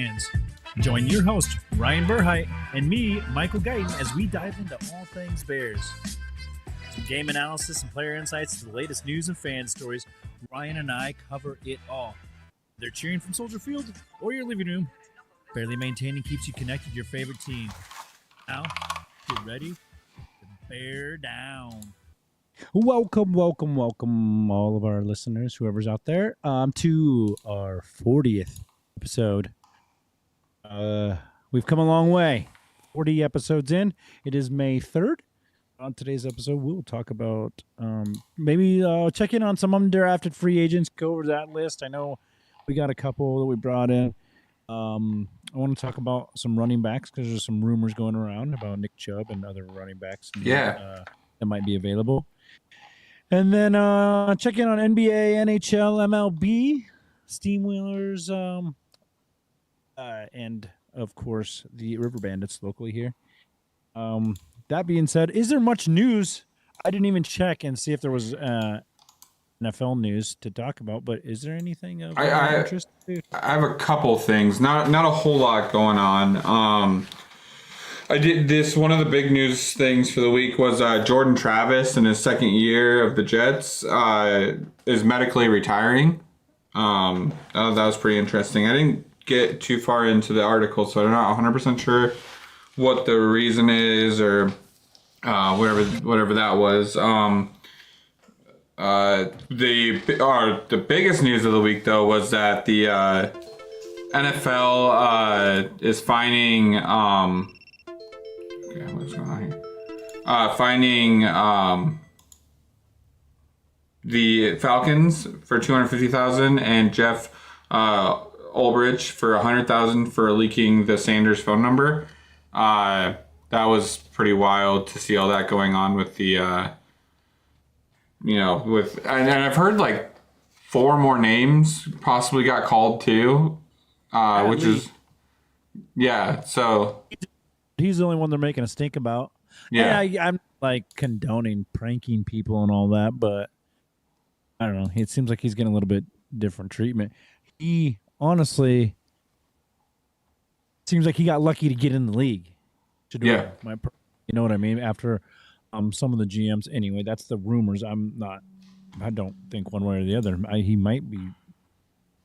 fans. Join your host, Ryan Burheit, and me, Michael Guyton, as we dive into all things Bears. From game analysis and player insights to the latest news and fan stories, Ryan and I cover it all. They're cheering from Soldier Field or your living room. Barely Maintaining keeps you connected to your favorite team. Now, get ready to bear down. Welcome, all of our listeners, whoever's out there, to our 40th episode. We've come a long way. 40 episodes in. It is May 3rd. On today's episode, we'll talk about maybe check in on some undrafted free agents, go over that list. I know we got a couple that we brought in. I want to talk about some running backs because there's some rumors going around about Nick Chubb and other running backs that might be available. And then check in on NBA, NHL, MLB, Steamwheelers, and, of course, the Riverbandits locally here. That being said, is there much news? I didn't even check and see if there was NFL news to talk about, but is there anything of interest? I have a couple things, not a whole lot going on. I did this. One of the big news things for the week was Jordan Travis in his second year of the Jets is medically retiring. That was pretty interesting. I didn't get too far into the article, so I'm not 100% sure what the reason is or whatever that was. The biggest news of the week, though, was that the NFL is fining. What's going on here? Fining the Falcons for $250,000 and Jeff Ulbrich for $100,000 for leaking the Sanders phone number. That was pretty wild to see all that going on with the, and I've heard like 4 more names possibly got called too, which is, so. He's the only one they're making a stink about. Yeah, I'm like condoning pranking people and all that, but I don't know. It seems like he's getting a little bit different treatment. He honestly seems like he got lucky to get in the league. To do it. You know what I mean? After some of the GMs. Anyway, that's the rumors. I don't think one way or the other. He might be,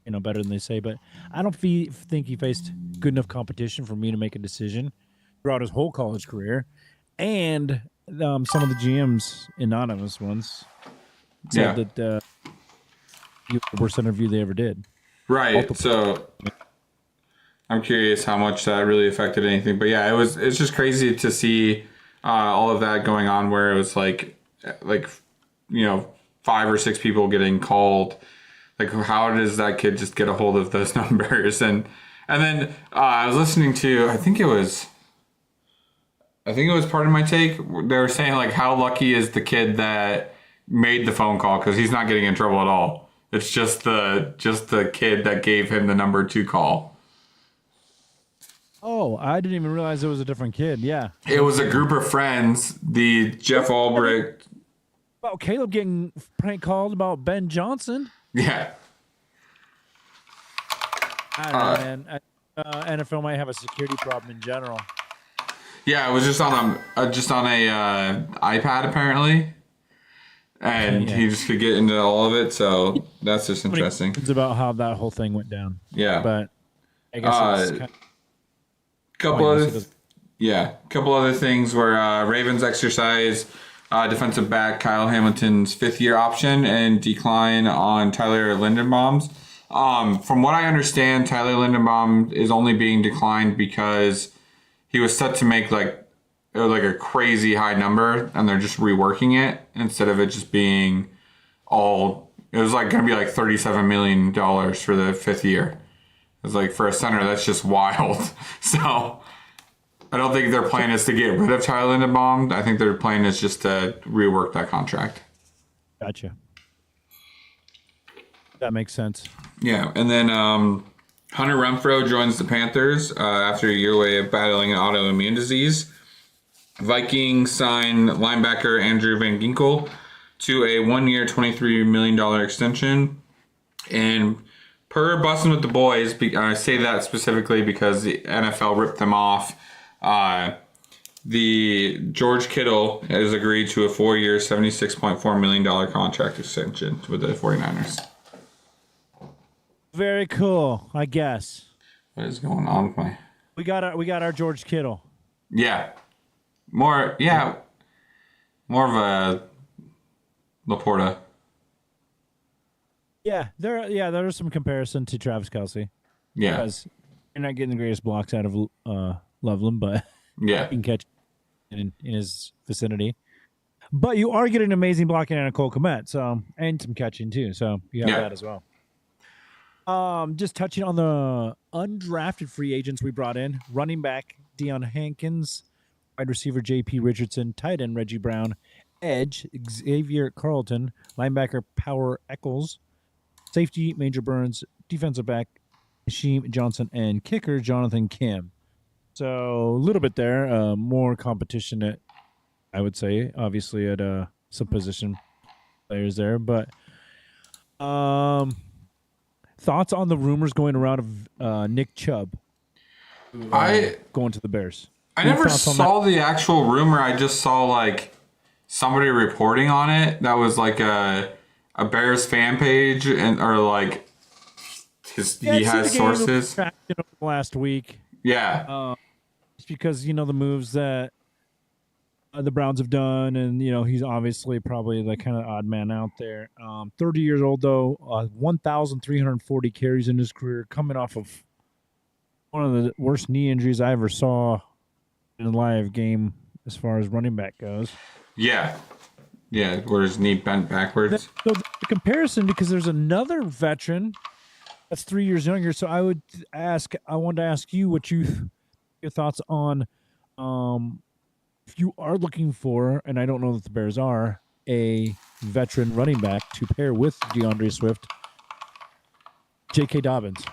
better than they say, but I don't think he faced good enough competition for me to make a decision throughout his whole college career, and some of the GMs, anonymous ones, said that he was the worst interview they ever did. Right. So I'm curious how much that really affected anything. But yeah, it's just crazy to see all of that going on where it was like 5 or 6 people getting called. Like, how does that kid just get a hold of those numbers? And then I was listening to, I think it was part of my take. They were saying, like, how lucky is the kid that made the phone call because he's not getting in trouble at all. It's just the kid that gave him the number to call. Oh, I didn't even realize it was a different kid. Yeah. It was a group of friends. The Jeff Ulbrich. About Caleb getting prank called about Ben Johnson. Yeah. I don't know, man. NFL might have a security problem in general. Yeah, it was just on a iPad apparently, and he just could get into all of it. So that's just interesting. It's about how that whole thing went down. Yeah, but I guess it's couple other things where Ravens exercise defensive back Kyle Hamilton's 5th-year option and decline on Tyler Linderbaum's. From what I understand, Tyler Linderbaum is only being declined because he was set to make like a crazy high number, and they're just reworking it instead of it just being all. It was like going to be like $37 million for the 5th year. It was like, for a center, that's just wild. So I don't think their plan is to get rid of Tyler Linderbaum. I think their plan is just to rework that contract. Gotcha. That makes sense. Yeah, and then Hunter Renfrow joins the Panthers after a year away of battling an autoimmune disease. Vikings sign linebacker Andrew Van Ginkel to a 1-year, $23 million extension. And per Bussin' with the Boys, I say that specifically because the NFL ripped them off. The George Kittle has agreed to a 4-year, $76.4 million contract extension with the 49ers. Very cool, I guess. What is going on with my... We got our George Kittle. Yeah. More of a Laporta. Yeah, there's some comparison to Travis Kelce. Yeah. Because you're not getting the greatest blocks out of Loveland, but yeah, you can catch in his vicinity. But you are getting amazing blocking out of Cole Kmet, so, and some catching too. So you have that as well. Just touching on the undrafted free agents we brought in: running back Deion Hankins, wide receiver J.P. Richardson, tight end Reggie Brown, edge Xavier Carlton, linebacker Power Eccles, safety Major Burns, defensive back Hasheem Johnson, and kicker Jonathan Kim. So a little bit there, more competition at, I would say, obviously at some position players there, but thoughts on the rumors going around of Nick Chubb going to the Bears? I never saw the actual rumor. I just saw like somebody reporting on it. That was like a Bears fan page, or like he has sources. Last week, yeah, it's because the moves that the Browns have done, and he's obviously probably the kind of odd man out there. 30 years old though, 1,340 carries in his career, coming off of one of the worst knee injuries I ever saw in a live game as far as running back goes. Yeah, where his knee bent backwards. So the comparison, because there's another veteran that's 3 years younger. So I wanted to ask you your thoughts on if you are looking for, and I don't know that the Bears are, a veteran running back to pair with DeAndre Swift, J.K. Dobbins.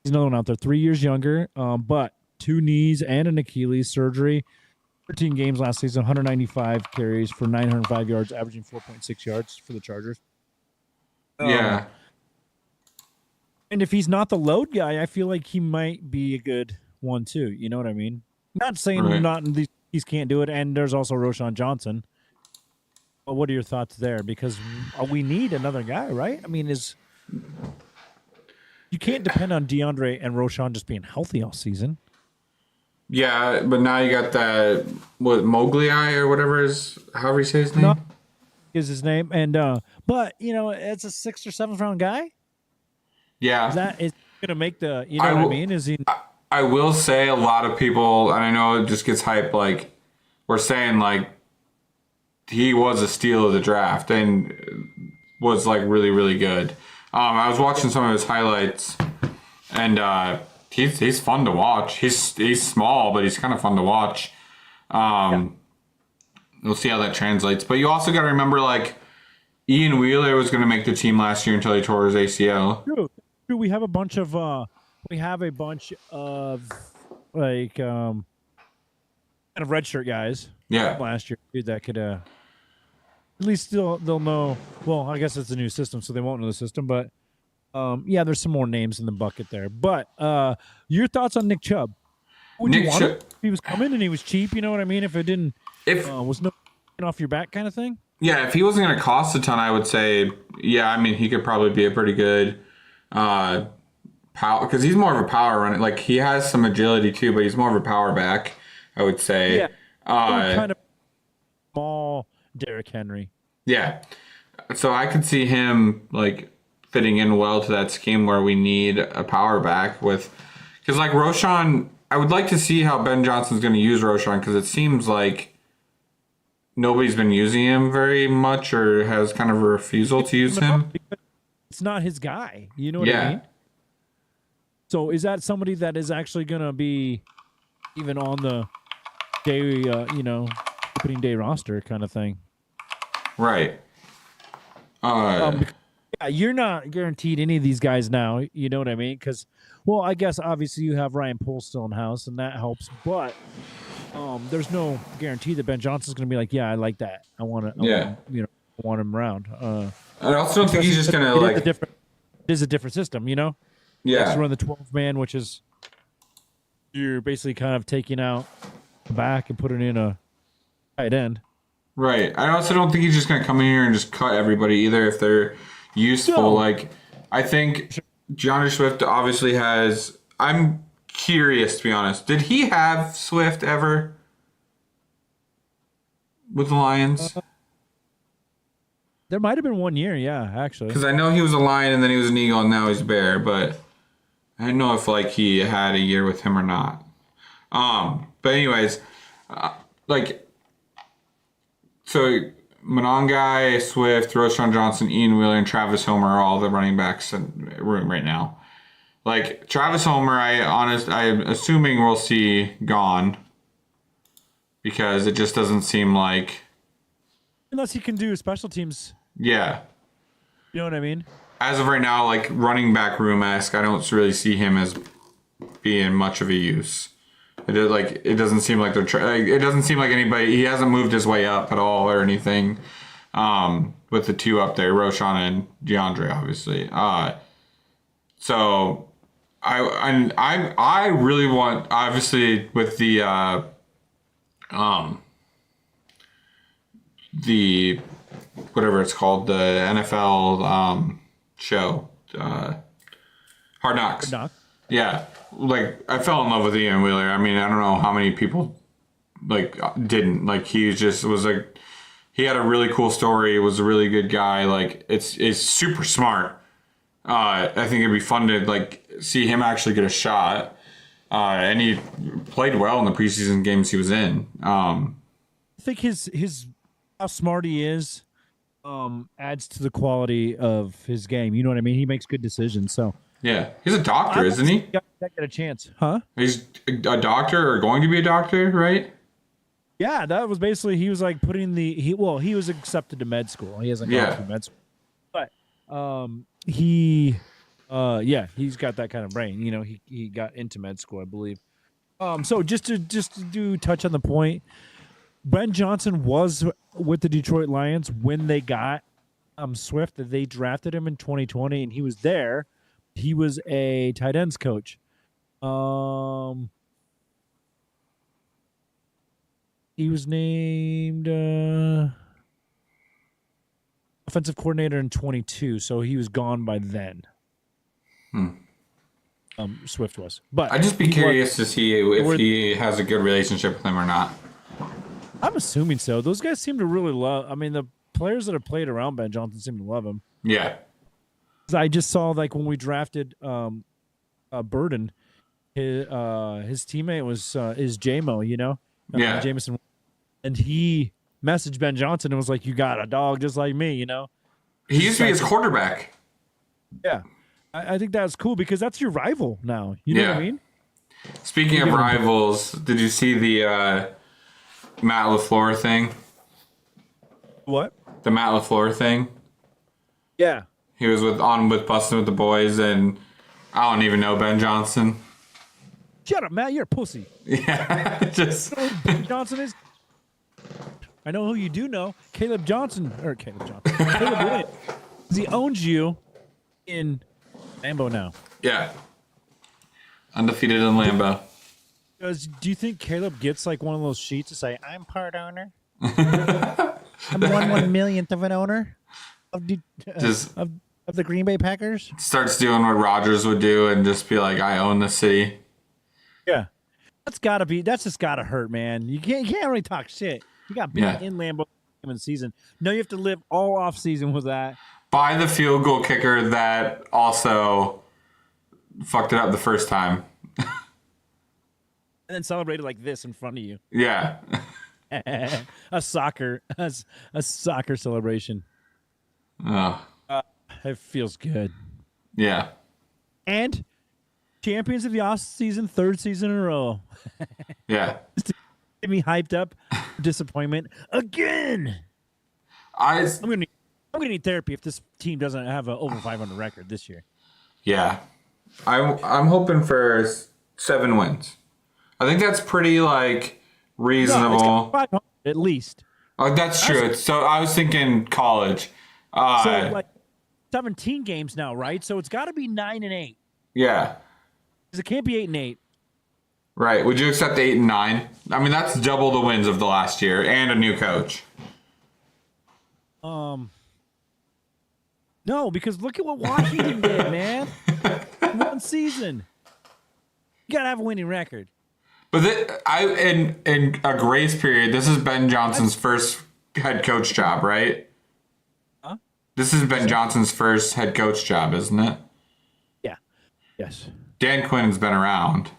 He's another one out there, 3 years younger, but 2 knees and an Achilles surgery. 13 games last season, 195 carries for 905 yards, averaging 4.6 yards for the Chargers. Yeah. And if he's not the load guy, I feel like he might be a good one too. You know what I mean? Not saying these can't do it, and there's also Roschon Johnson. But what are your thoughts there? Because we need another guy, right? I mean, you can't depend on DeAndre and Roschon just being healthy all season. Yeah, but now you got that Mowgli or whatever however you say his name. Is his name, and but it's a 6th or 7th round guy. Yeah, is going to make the what I mean? Is he? I will say a lot of people, and I know it just gets hyped, like, we're saying, like, he was a steal of the draft and was, like, really, really good. I was watching some of his highlights, and he's fun to watch. He's small, but he's kind of fun to watch. We'll see how that translates. But you also got to remember, like, Ian Wheeler was going to make the team last year until he tore his ACL. True. We have a bunch of like kind of redshirt guys. Yeah. Last year that could at least they'll know. Well, I guess it's a new system, so they won't know the system. But there's some more names in the bucket there. But your thoughts on Nick Chubb? Would you want him if he was coming and he was cheap? You know what I mean? If it didn't, was no off your back kind of thing. Yeah, if he wasn't going to cost a ton, I would say, yeah. I mean, he could probably be a pretty good power, because he's more of a power runner. Like, he has some agility too, but he's more of a power back, I would say. Yeah, kind of small Derrick Henry. Yeah, so I could see him like fitting in well to that scheme where we need a power back with, because like Roschon, I would like to see how Ben Johnson's going to use Roschon, because it seems like nobody's been using him very much, or has kind of a refusal to use him. It's not his guy. You know what I mean? So is that somebody that is actually going to be even on the day, opening day roster kind of thing? Right. You're not guaranteed any of these guys now. You know what I mean? Because, well, I guess obviously you have Ryan Poole still in house, and that helps. But there's no guarantee that Ben Johnson's going to be like, yeah, I like that. I want him around. I also don't think he's just going to like. it is a different system, you know? Yeah. To run the 12-man, which is you're basically kind of taking out the back and putting in a tight end. Right. I also don't think he's just going to come in here and just cut everybody either if they're useful. No. Like, I think DeAndre Swift obviously has... I'm curious, to be honest. Did he have Swift ever with the Lions? There might have been 1 year, yeah, actually. Because I know he was a Lion and then he was an Eagle and now he's a Bear, but I don't know if like he had a year with him or not. But anyways, so Monongai, Swift, Roshan Johnson, Ian Wheeler, and Travis Homer are all the running backs in the room right now. Like Travis Homer, I'm assuming we'll see gone because it just doesn't seem like. Unless he can do special teams. Yeah. You know what I mean? As of right now, like running back room-esque, I don't really see him as being much of a use. It doesn't seem like it doesn't seem like anybody. He hasn't moved his way up at all or anything. With the two up there, Roshan and DeAndre, obviously. So I really want, obviously, with the whatever it's called, the NFL show, Hard Knocks. Yeah, like I fell in love with Ian Wheeler. I mean, I don't know how many people like didn't. Like he just was like, he had a really cool story. Was a really good guy. Like it's super smart. I think it'd be fun to like see him actually get a shot. And he played well in the preseason games he was in. I think his how smart he is adds to the quality of his game. You know what I mean? He makes good decisions. So yeah, he's a doctor, isn't he? Got a chance, huh? He's a doctor or going to be a doctor, right? Yeah, that was basically he was like putting he was accepted to med school. He hasn't gone through med school, but he's got that kind of brain. You know, he got into med school, I believe. So just to touch on the point, Ben Johnson was with the Detroit Lions when they got Swift. That they drafted him in 2020, and he was there. He was a tight ends coach. He was named offensive coordinator in 22, so he was gone by then. Swift was, but I'd just be curious to see if he has a good relationship with them or not. I'm assuming so. Those guys seem to really love. I mean, the players that have played around Ben Johnson seem to love him. Yeah. I just saw like when we drafted Burden, his teammate is JMO, you know, Jameson, and he messaged Ben Johnson and was like, "You got a dog just like me," you know. He used to be his quarterback. Yeah, I think that's cool because that's your rival now. You know what I mean? Speaking of rivals, did you see the Matt LaFleur thing? What? The Matt LaFleur thing? Yeah. He was with Bustin' with the Boys, and I don't even know Ben Johnson. Shut up, Matt. You're a pussy. Yeah, just you know who Ben Johnson is. I know who you do know. Caleb Johnson. Caleb Williams. He owns you in Lambeau now. Yeah. Undefeated in Lambeau. Do you think Caleb gets like one of those sheets to say, "I'm part owner"? I'm 1/1,000,000th of an owner of the Green Bay Packers. Starts doing what Rodgers would do and just be like, "I own the city." Yeah, that's just gotta hurt, man. You can't really talk shit. You got beat in Lambeau in the season. No, you have to live all off season with that. By the field goal kicker that also fucked it up the first time. And then celebrated like this in front of you. Yeah. a soccer celebration. It feels good. Yeah. And champions of the off season, third season in a row. Yeah. Just to get me hyped up. Disappointment again. I'm gonna need therapy if this team doesn't have an over 500 record this year. Yeah. I'm hoping for 7 wins. I think that's pretty like reasonable. No, 500 at least. Oh, that's true. So I was thinking college. So like 17 games now, right? So it's got to be 9-8. Yeah. Because it can't be 8-8. Right. Would you accept 8 and 9? I mean, that's double the wins of the last year and a new coach. No, because look at what Washington did, man. One season. You got to have a winning record. But in a grace period, this is Ben Johnson's first head coach job, right? Huh? This is Ben Johnson's first head coach job, isn't it? Yeah. Yes. Dan Quinn's been around.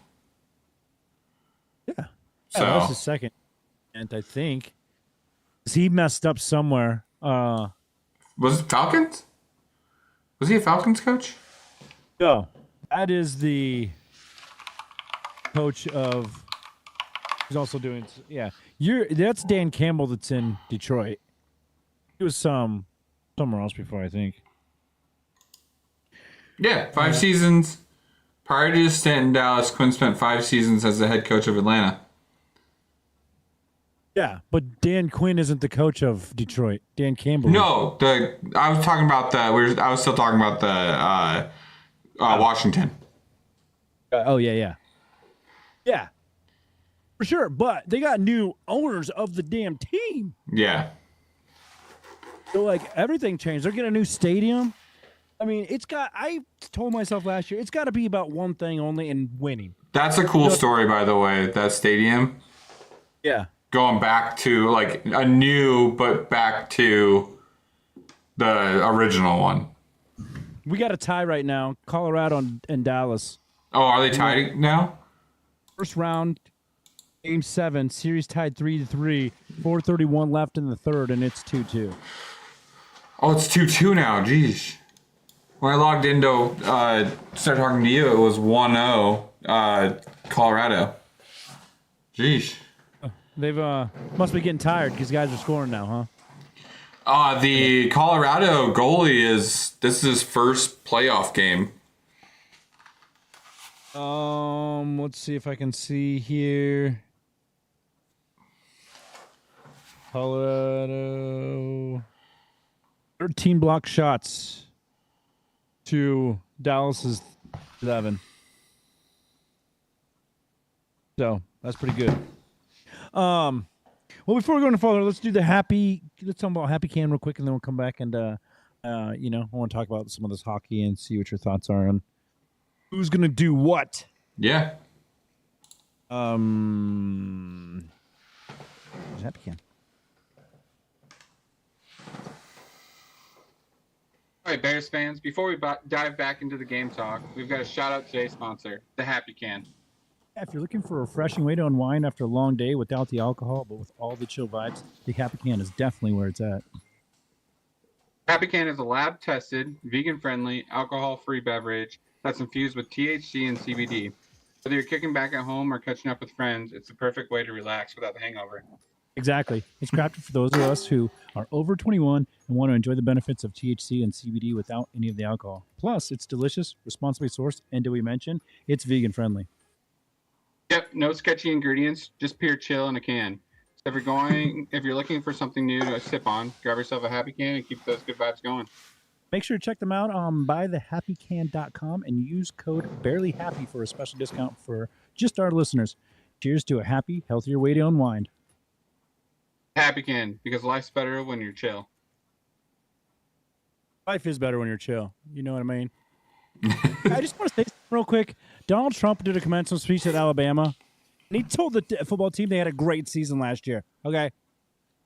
Yeah. So that was his second, and I think he messed up somewhere. Was it Falcons? Was he a Falcons coach? No, that is the coach of. He's also doing. Yeah, that's Dan Campbell. That's in Detroit. He was somewhere else before, I think. Yeah, 5 seasons. Prior to his stint in Dallas, Quinn spent 5 seasons as the head coach of Atlanta. Yeah, but Dan Quinn isn't the coach of Detroit. Dan Campbell. No, I was talking about I was still talking about the Washington. Oh yeah. For sure, but they got new owners of the damn team. Yeah. So like everything changed. They're getting a new stadium. I mean, I told myself last year, it's got to be about one thing only, and winning. That's a cool story, by the way, that stadium. Yeah. Going back to, like, a new, but back to the original one. We got a tie right now, Colorado and Dallas. Oh, are they tied now? First round, Game 7, series tied 3-3, 4:31 left in the third, and it's 2-2. Oh, it's 2-2 now. Jeez. When I logged into start talking to you, it was 1-0 Colorado. Jeez. They've must be getting tired because guys are scoring now, huh? The Colorado goalie this is his first playoff game. Let's see if I can see here. Colorado 13 block shots to Dallas's 11. So that's pretty good. Well, before we go any further, let's talk about Happy Can real quick, and then we'll come back and I want to talk about some of this hockey and see what your thoughts are on who's gonna do what. Yeah. Happy Can. All right, Bears fans, before we dive back into the game talk, we've got to shout out today's sponsor, the Happy Can. If you're looking for a refreshing way to unwind after a long day without the alcohol, but with all the chill vibes, the Happy Can is definitely where it's at. Happy Can is a lab-tested, vegan-friendly, alcohol-free beverage that's infused with THC and CBD. Whether you're kicking back at home or catching up with friends, it's the perfect way to relax without the hangover. Exactly. It's crafted for those of us who are over 21 and want to enjoy the benefits of THC and CBD without any of the alcohol. Plus, it's delicious, responsibly sourced, and did we mention, it's vegan-friendly. Yep, no sketchy ingredients, just pure chill in a can. So if you're looking for something new to sip on, grab yourself a Happy Can and keep those good vibes going. Make sure to check them out on buythehappycan.com and use code BARELYHAPPY for a special discount for just our listeners. Cheers to a happy, healthier way to unwind. Happy Can, because life's better when you're chill. Life is better when you're chill. You know what I mean? I just want to say something real quick. Donald Trump did a commencement speech at Alabama, and he told the football team they had a great season last year. Okay?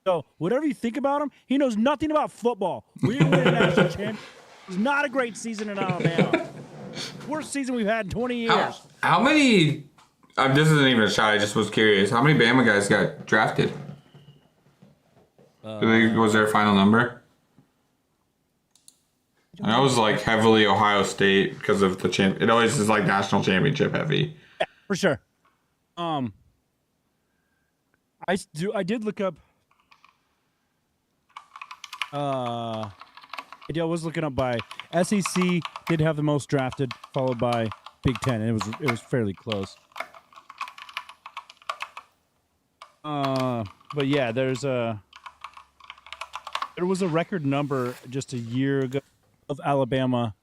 So, whatever you think about him, he knows nothing about football. We didn't win a national championship. It was not a great season in Alabama. Worst season we've had in 20 years. How many... this isn't even a shot. I just was curious. How many Bama guys got drafted? Was there a final number? I know it was like heavily Ohio State because of the champ. It always is like national championship heavy. Yeah, for sure. I did look up. I was looking up by SEC did have the most drafted, followed by Big Ten, and it was fairly close. But yeah, there was a record number just a year ago of Alabama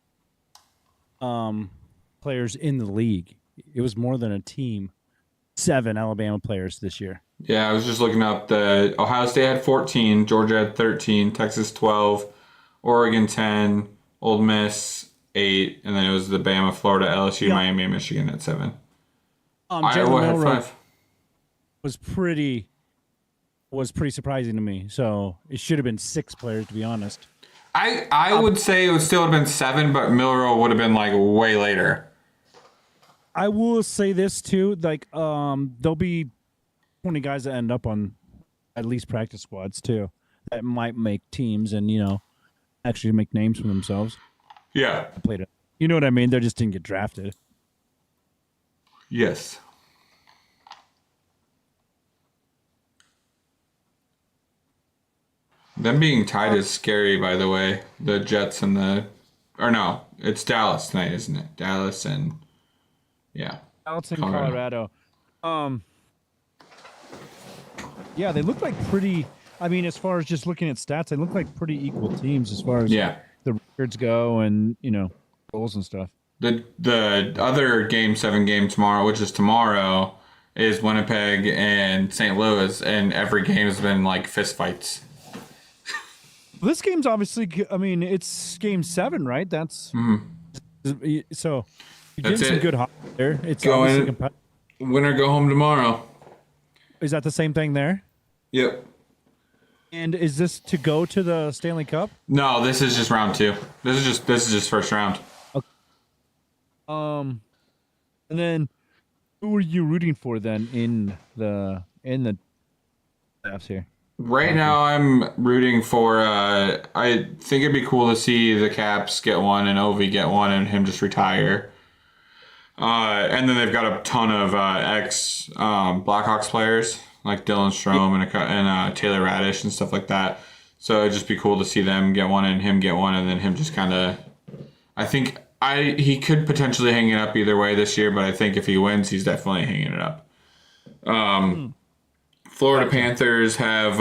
players in the league. It was more than a team. 7 Alabama players this year. Yeah, I was just looking up. The Ohio State had 14, Georgia had 13, Texas 12, Oregon 10, Ole Miss 8, and then it was the Bama, Florida, LSU, Miami, and Michigan at 7. Iowa had 5. Was pretty surprising to me. So it should have been 6 players, to be honest. I would say it would still have been 7, but Milroe would have been like way later. I will say this too, like there'll be 20 guys that end up on at least practice squads too that might make teams and actually make names for themselves. Yeah. Played it. You know what I mean? They just didn't get drafted. Yes. Them being tied is scary, by the way. The Jets and it's Dallas tonight, isn't it? Dallas and Dallas and Colorado. Yeah, they look like pretty. I mean, as far as just looking at stats, they look like pretty equal teams as far as the records go, and goals and stuff. The other Game 7 game tomorrow, which is tomorrow, is Winnipeg and St. Louis, and every game has been like fistfights. This game's obviously. I mean, it's Game 7, right? That's so. You did some good hockey there. It's obviously competitive. Winner go home tomorrow. Is that the same thing there? Yep. And is this to go to the Stanley Cup? No, this is just round 2. This is just first round. Okay. And then who are you rooting for then in the playoffs here? Right now, I'm rooting for. I think it'd be cool to see the Caps get one and Ovi get one and him just retire. And then they've got a ton of ex Blackhawks players like Dylan Strome and Taylor Radish and stuff like that. So it'd just be cool to see them get one and him get one, and then him just kind of. I think he could potentially hang it up either way this year, but I think if he wins, he's definitely hanging it up. Florida Panthers have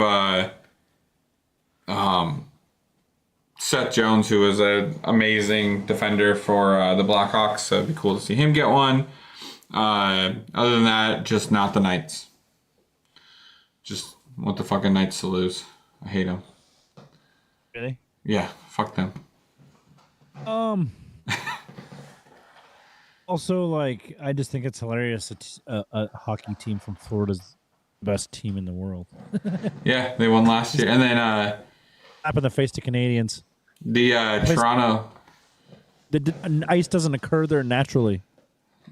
Seth Jones, who is an amazing defender for the Blackhawks, so it'd be cool to see him get one. Other than that, just not the Knights. Just want the fucking Knights to lose. I hate them. Really? Yeah, fuck them. Also, like, I just think it's hilarious that a hockey team from Florida's the best team in the world. Yeah, they won last year. And then slap in the face to Canadians. The Toronto. The ice doesn't occur there naturally.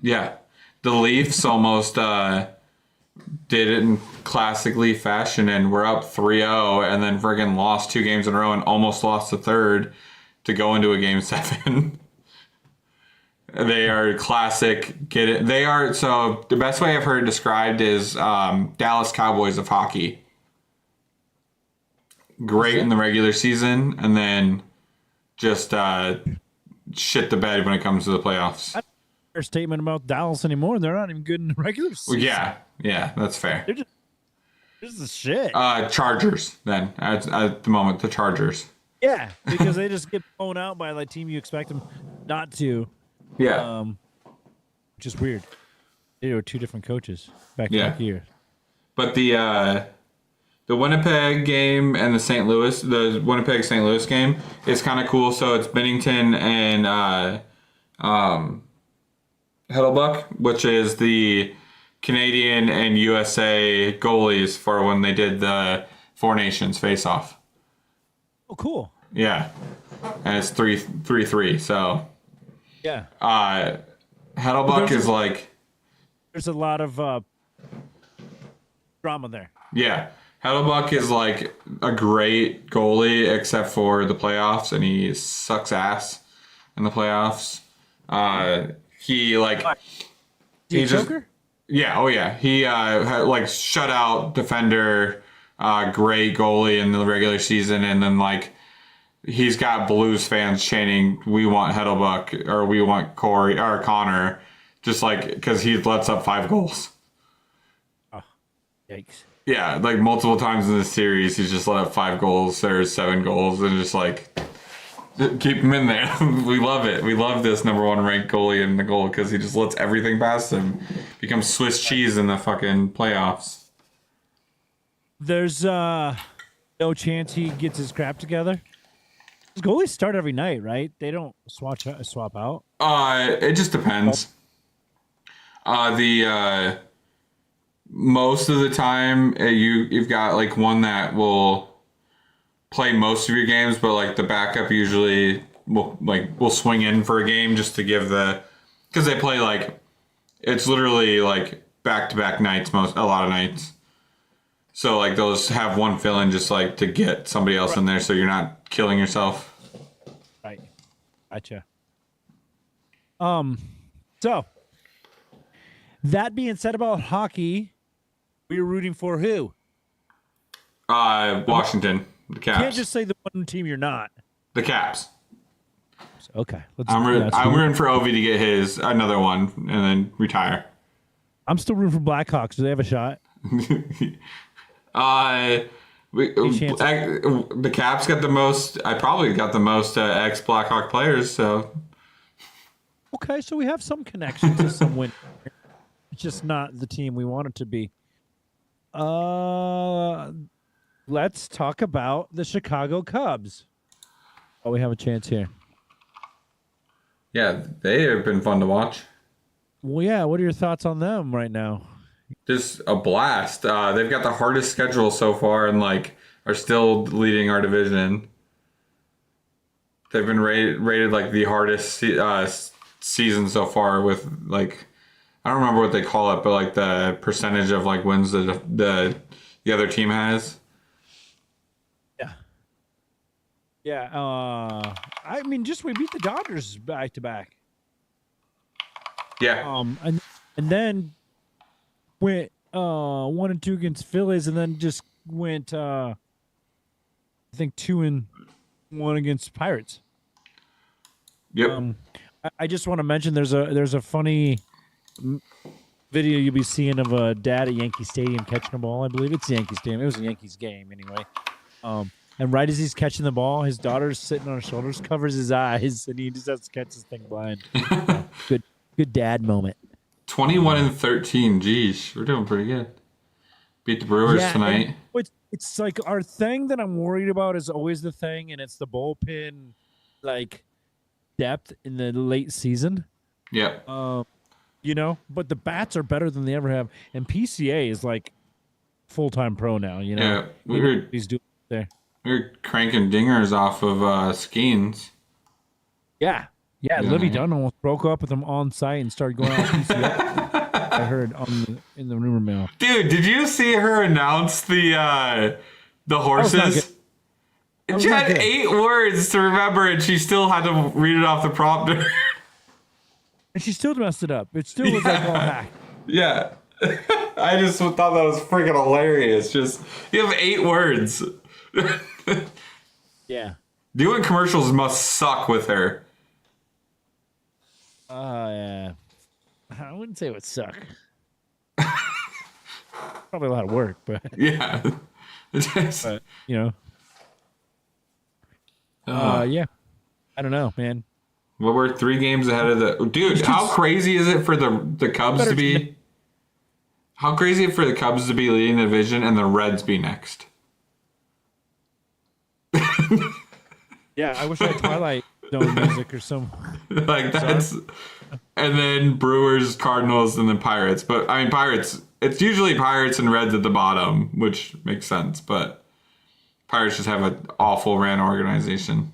Yeah. The Leafs almost did it in classic Leaf fashion, and we're up 3-0, and then friggin' lost 2 games in a row and almost lost the third to go into a Game 7. They are classic. Get it? They are. So the best way I've heard it described is Dallas Cowboys of hockey. Great in the regular season, and then just shit the bed when it comes to the playoffs. Fair statement about Dallas anymore. They're not even good in the regular season. Well, yeah, that's fair. They're just the shit. Chargers then at the moment, the Chargers. Yeah, because they just get blown out by the team you expect them not to. Yeah. Which is weird. They were 2 different coaches back years. But the Winnipeg game and the Winnipeg St. Louis game is kind of cool. So it's Bennington and Heddlebuck, which is the Canadian and USA goalies for when they did the Four Nations face-off. Oh, cool. Yeah. And it's 3-3, so... Yeah. Heddlebuck is like... There's a lot of drama there. Yeah. Heddlebuck is like a great goalie except for the playoffs, and he sucks ass in the playoffs. He like... He a choker? Yeah, oh yeah. He like shutout defender, great goalie in the regular season, and then like he's got Blues fans chanting, "We want Heddlebuck," or "We want Corey or Connor," just like because he lets up 5 goals. Oh, yikes! Yeah, like multiple times in the series, he's just let up 5 goals or 7 goals, and just like Keep him in there. We love it. We love this number 1 ranked goalie in the goal because he just lets everything pass him. Becomes Swiss cheese in the fucking playoffs. There's no chance he gets his crap together. His goalies start every night, right? They don't swap out. It just depends. Most of the time, you've got like one that will play most of your games, but like the backup usually will swing in for a game just to give because they play like it's literally like back-to-back nights a lot of nights. So like those have one fill in just like to get somebody else in there, so you're not killing yourself. Right. Gotcha. So that being said about hockey, we were rooting for who? Washington, the Caps. You can't just say the one team you're not. The Caps. Okay. I'm rooting for Ovi to get another one and then retire. I'm still rooting for Blackhawks. Do they have a shot? The Caps got the most. I probably got the most ex Blackhawk players. So okay, so we have some connection to some win. It's just not the team we want it to be. Let's talk about the Chicago Cubs. Oh, we have a chance here. Yeah, they have been fun to watch. Well, yeah. What are your thoughts on them right now? Just a blast. They've got the hardest schedule so far and like are still leading our division. They've been rated like the hardest season so far with like, I don't remember what they call it, but like the percentage of like wins the other team has. Yeah. I mean, just we beat the Dodgers back to back. Yeah. And then went 1-2 against Phillies, and then just went I think 2-1 against Pirates. Yep. I just want to mention there's a funny video you'll be seeing of a dad at Yankee Stadium catching a ball. I believe it's Yankee Stadium. It was a Yankees game anyway. And right as he's catching the ball, his daughter's sitting on his shoulders, covers his eyes, and he just has to catch this thing blind. Good dad moment. 21-13. Geez, we're doing pretty good. Beat the Brewers tonight. It's like our thing that I'm worried about is always the thing, and it's the bullpen like depth in the late season. Yeah. But the bats are better than they ever have, and PCA is like full-time pro now. Yeah, he's doing it there. We're cranking dingers off of Skeens. Yeah. Livy Dunn almost broke up with him on site and started going out PCA. I heard in the rumor mill. Dude, did you see her announce the horses? She had 8 words to remember, and she still had to read it off the prompter. And she still messed it up. It still was like all hacked. Yeah. I just thought that was freaking hilarious. Just, you have 8 words. Yeah. Doing commercials must suck with her. Yeah. I wouldn't say it would suck. Probably a lot of work, but yeah. But, yeah. I don't know, man. Well, we're 3 games ahead of the dude. How crazy is it for the Cubs to be? How crazy for the Cubs to be leading the division and the Reds be next? Yeah, I wish I had Twilight Zone music or some. Like that's, and then Brewers, Cardinals, and then Pirates. But I mean, Pirates. It's usually Pirates and Reds at the bottom, which makes sense. But Pirates just have an awful ran organization.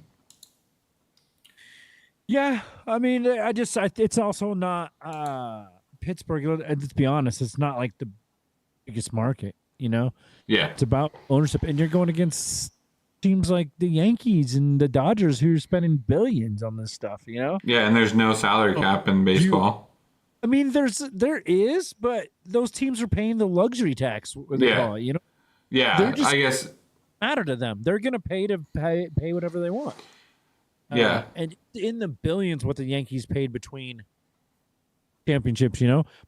Yeah, I mean, it's also not Pittsburgh. Let's be honest, it's not like the biggest market, Yeah. It's about ownership, and you're going against teams like the Yankees and the Dodgers who are spending billions on this stuff, Yeah, and there's no salary cap in baseball. I mean, there is, but those teams are paying the luxury tax, what they call it, Yeah, I guess matter to them. They're going to pay whatever they want. Yeah. And in the billions what the Yankees paid between championships,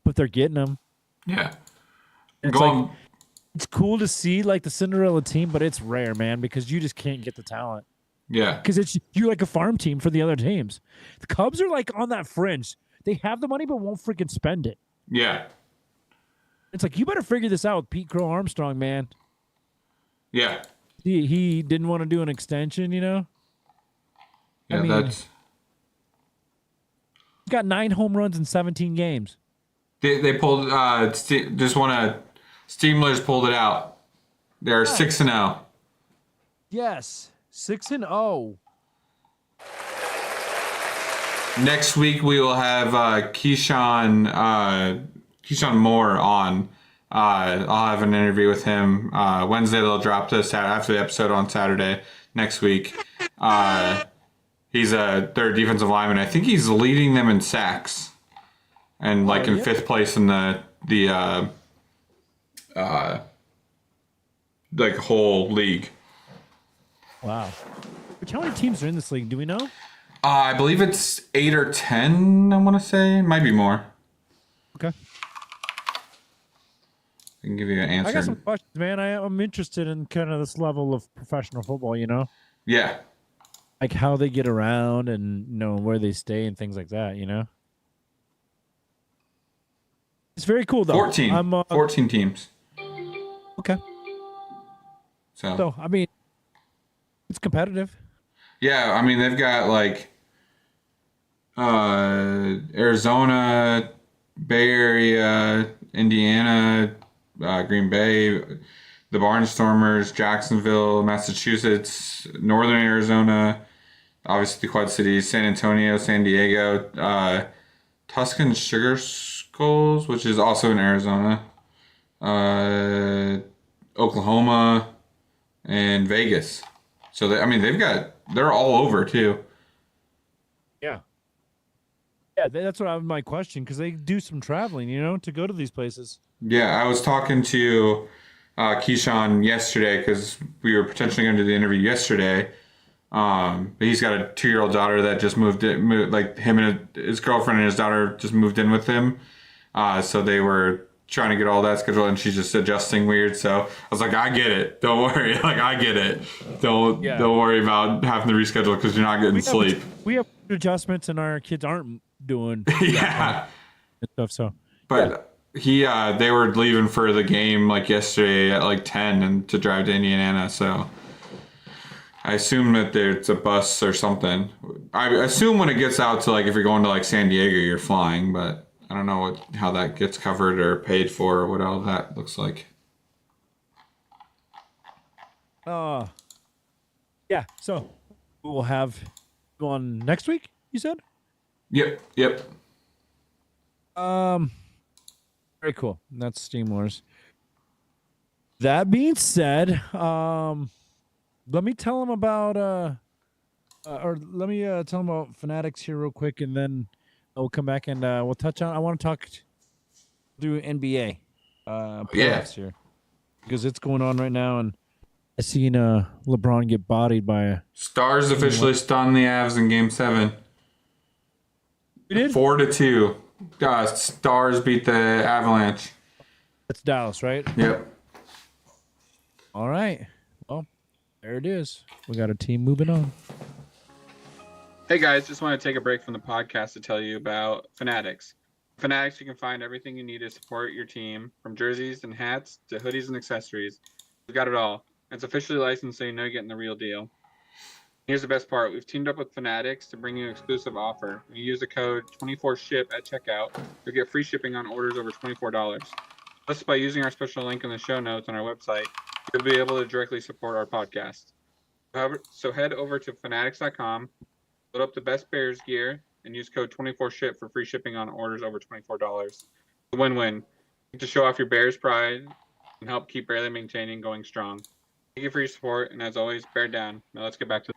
but they're getting them. Yeah. It's cool to see like the Cinderella team, but it's rare, man, because you just can't get the talent. Yeah. Because you're like a farm team for the other teams. The Cubs are like on that fringe. They have the money but won't freaking spend it. Yeah. It's like, you better figure this out with Pete Crow Armstrong, man. Yeah. He didn't want to do an extension, Yeah, I mean, that's... He's got 9 home runs in 17 games. They pulled... Steamwheelers pulled it out. They're 6-0. Yes. 6-0. Next week we will have Keyshawn Moore on. I'll have an interview with him. Wednesday they'll drop this after the episode on Saturday next week. He's a third defensive lineman. I think he's leading them in sacks, and in 5th place in the whole league. Wow. Which, how many teams are in this league? Do we know? I believe it's 8 or 10. I want to say, might be more. Okay. I can give you an answer. I got some questions, man. I'm interested in kind of this level of professional football. Yeah. Like how they get around and where they stay and things like that. It's very cool though. 14 teams. Okay. So I mean, it's competitive. Yeah, I mean they've got Arizona, Bay Area, Indiana, Green Bay, the Barnstormers, Jacksonville, Massachusetts, Northern Arizona, obviously the Quad Cities, San Antonio, San Diego, Tuscan Sugar Skulls, which is also in Arizona, Oklahoma, and Vegas. So they're all over too. Yeah. Yeah, that's what my question, because they do some traveling, to go to these places. Yeah, I was talking to Keyshawn yesterday because we were potentially going to do the interview yesterday. But he's got a 2-year-old daughter that just moved him and his girlfriend and his daughter just moved in with him. So they were trying to get all that scheduled, and she's just adjusting weird. So I was like, I get it. Don't worry. I get it. Don't worry about having to reschedule because you're not getting sleep. We have adjustments, and our kids aren't doing yeah stuff. So, but they were leaving for the game yesterday at 10 and to drive to Indiana. So I assume that it's a bus or something. I assume when it gets out to if you're going to San Diego, you're flying, but I don't know how that gets covered or paid for or what all that looks like. Yeah. So we'll have on next week, you said? Yep. Very cool. That's Steamwheelers. That being said, let me tell them about tell them about Fanatics here real quick, and then we'll come back and we'll touch on. I want to talk through NBA playoffs here because it's going on right now, and I seen LeBron get bodied by a Stars officially stunned the Avs in Game 7. We did 4-2. Stars beat the Avalanche. That's Dallas, right? Yep. All right. Well, there it is. We got a team moving on. Hey guys, just want to take a break from the podcast to tell you about Fanatics. Fanatics, you can find everything you need to support your team, from jerseys and hats to hoodies and accessories. We've got it all. It's officially licensed, so you know you're getting the real deal. Here's the best part. We've teamed up with Fanatics to bring you an exclusive offer. When you use the code 24SHIP at checkout, you'll get free shipping on orders over $24. Plus, by using our special link in the show notes on our website, you'll be able to directly support our podcast. So head over to fanatics.com, load up the best Bears gear, and use code 24SHIP for free shipping on orders over $24. It's a win-win. You get to show off your Bears pride and help keep Barely Maintaining going strong. Thank you for your support, and as always, bear down. Now let's get back to the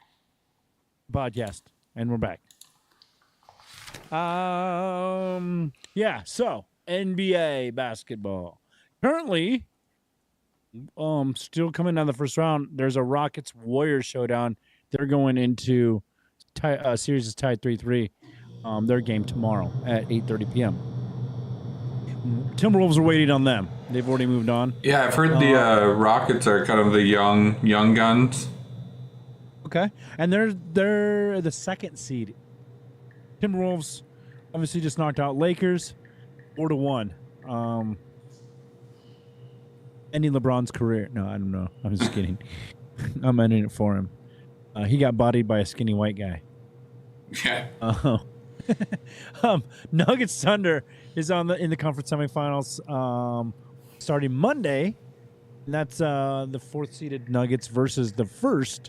podcast, and we're back. So NBA basketball currently still coming down the first round. There's a Rockets Warriors showdown. They're going into series is tied 3-3. Their game tomorrow at 8:30 p.m. Timberwolves are waiting on them. They've already moved on. Yeah, I've heard the Rockets are kind of the young guns. Okay. Okay, and they're the second seed. Timberwolves obviously just knocked out Lakers 4-1. Ending LeBron's career. No, I don't know. I'm just kidding. I'm ending it for him. He got bodied by a skinny white guy. Yeah. Nuggets Thunder is in the conference semifinals starting Monday. And that's the 4th seeded Nuggets versus the 1st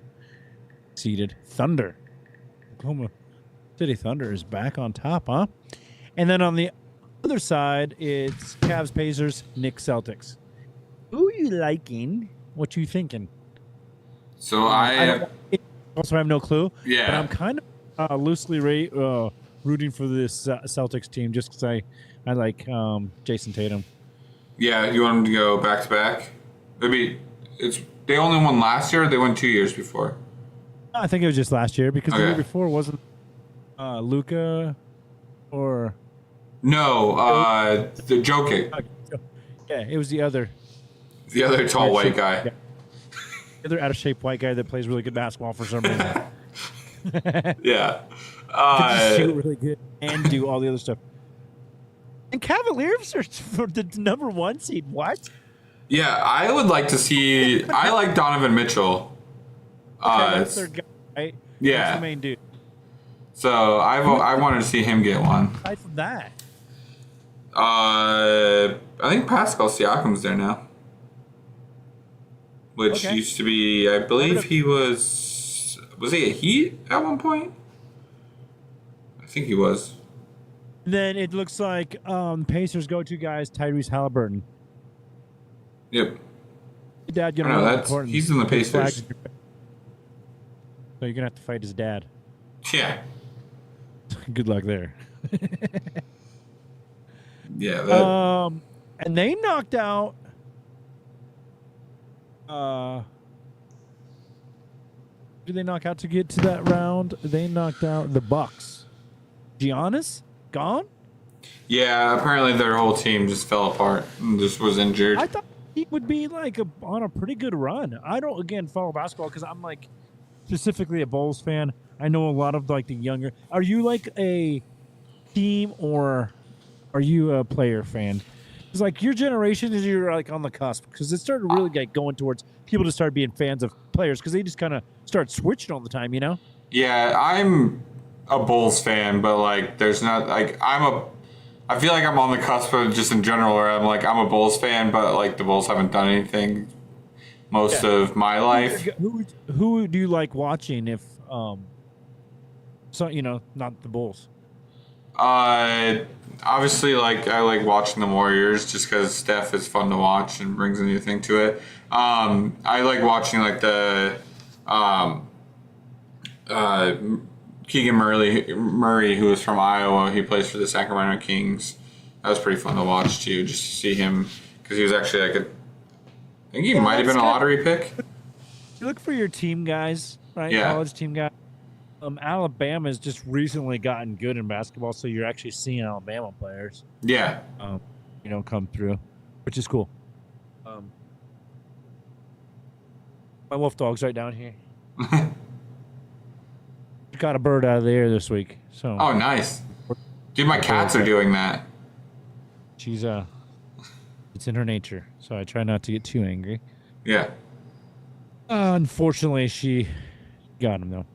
seeded Thunder. Oklahoma City Thunder is back on top, huh? And then on the other side, it's Cavs Pacers, Knicks Celtics. Who are you liking? What you thinking? So I also have no clue. Yeah. But I'm kind of loosely rooting for this Celtics team just because I like Jason Tatum. Yeah, you want them to go back to back? Maybe they only won last year. Or they won 2 years before. I think it was just last year because the year before wasn't Luka or the Jokic. Yeah, it was the other Tall white guy. Yeah. The other out of shape white guy that plays really good basketball for some reason. Yeah. Could shoot really good and do all the other stuff. And Cavaliers are for the number 1 seed. What? Yeah, I would like to see. I like Donovan Mitchell. That's their guy, right? Yeah. That's the main dude. So I wanted to see him get one. Aside from that, I think Pascal Siakam's there now, which used to be. I believe he was. Was he a Heat at one point? I think he was. then it looks like Pacers go-to guys Tyrese Halliburton. Yep. Dad, he's in the Pacers. So you're gonna have to fight his dad. Yeah. Good luck there. Yeah. And they knocked out. Did they knock out to get to that round? They knocked out the Bucks. Giannis gone. Yeah. Apparently, their whole team just fell apart and just was injured. I thought he would be like on a pretty good run. I don't follow basketball because I'm like specifically a Bulls fan. I know a lot of like the younger. Are you like a team or are you a player fan? It's like your generation is you're like on the cusp because it started really like going towards people to start being fans of players because they just kind of start switching all the time, you know? Yeah, I'm a Bulls fan, but like there's not like I feel like I'm on the cusp of just in general where I'm like I'm a Bulls fan, but like the Bulls haven't done anything most of my life. Who do you like watching if so not the Bulls? Obviously, like I like watching the Warriors just because Steph is fun to watch and brings a new thing to it. I like watching like the Keegan Murray, who is from Iowa. He plays for the Sacramento Kings. That was pretty fun to watch too, just to see him because he was actually like I think he might have been a lottery pick. You look for your team guys, right? Yeah. College team guys. Alabama's just recently gotten good in basketball, so you're actually seeing Alabama players. Yeah. Come through, which is cool. My wolf dog's right down here. Got a bird out of the air this week. So. Oh, nice. Dude, my cats are doing that. She's it's in her nature, so I try not to get too angry. Yeah. Unfortunately, she got him though.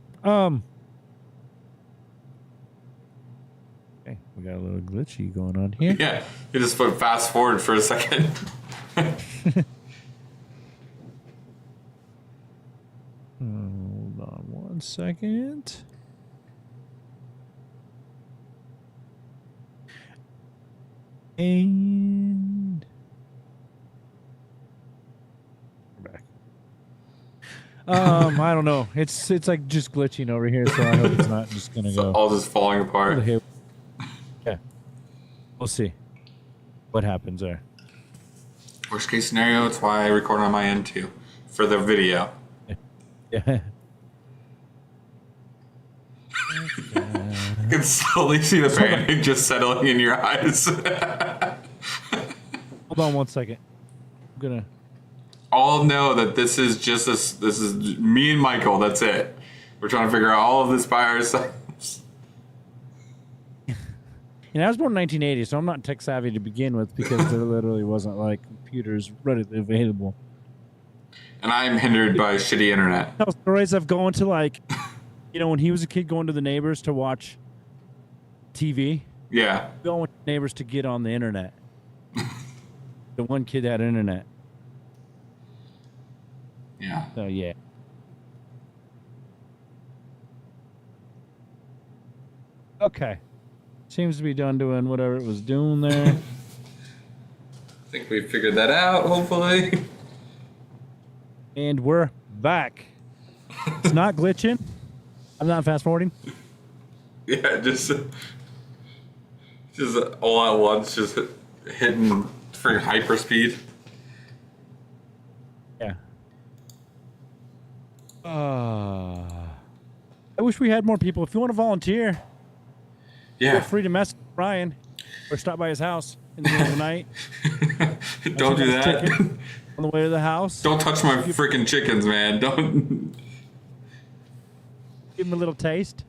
Okay, we got a little glitchy going on here. Yeah, you just put fast forward for a second. Hold on 1 second. And we're back. I don't know. It's like just glitching over here, so I hope it's not just gonna go. All just falling apart. Yeah, we'll see what happens there. Worst case scenario, it's why I record on my end too for the video. Yeah. You can slowly see the panic just settling in your eyes. Hold on 1 second. I'm gonna. All know that this is just this is me and Michael. That's it. We're trying to figure out all of this by ourselves. And I was born in 1980, so I'm not tech savvy to begin with because there literally wasn't like computers readily available. And I'm hindered by shitty internet. Tell stories of going to like, when he was a kid, going to the neighbors to watch TV. Yeah. Going to neighbors to get on the internet. The one kid had internet. Yeah. So yeah. Okay. Seems to be done doing whatever it was doing there. I think we figured that out, hopefully. And we're back. It's not glitching. I'm not fast forwarding. Yeah, just all at once, just hitting for hyperspeed. Yeah. I wish we had more people. If you want to volunteer, feel Yeah. free to message Brian or stop by his house in the middle of the night. Don't do that. On the way to the house. Don't touch my freaking chickens, man. Don't. Give him a little taste.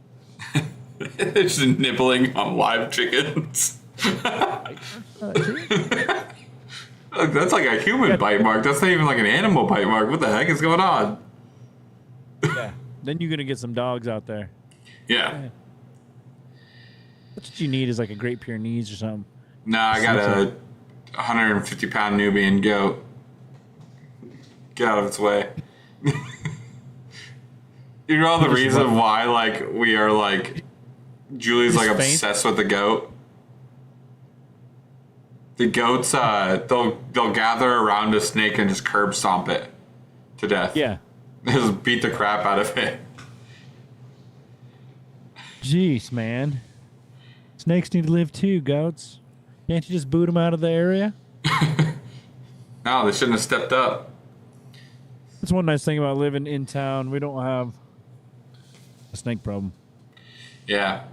They're just nibbling on live chickens. Look, that's like a human bite mark. That's not even like an animal bite mark. What the heck is going on? Yeah. Then you're going to get some dogs out there. Yeah. That's what you need is like a Great Pyrenees or something. Nah, I got a 150-pound Nubian goat. Get out of its way. You know the reason why, like, we are like, Julie's like obsessed with the goat. The goats, they'll gather around a snake and just curb stomp it to death. Yeah. Just beat the crap out of it. Jeez, man. Snakes need to live too, goats. Can't you just boot them out of the area? No, they shouldn't have stepped up. That's one nice thing about living in town. We don't have a snake problem. Yeah.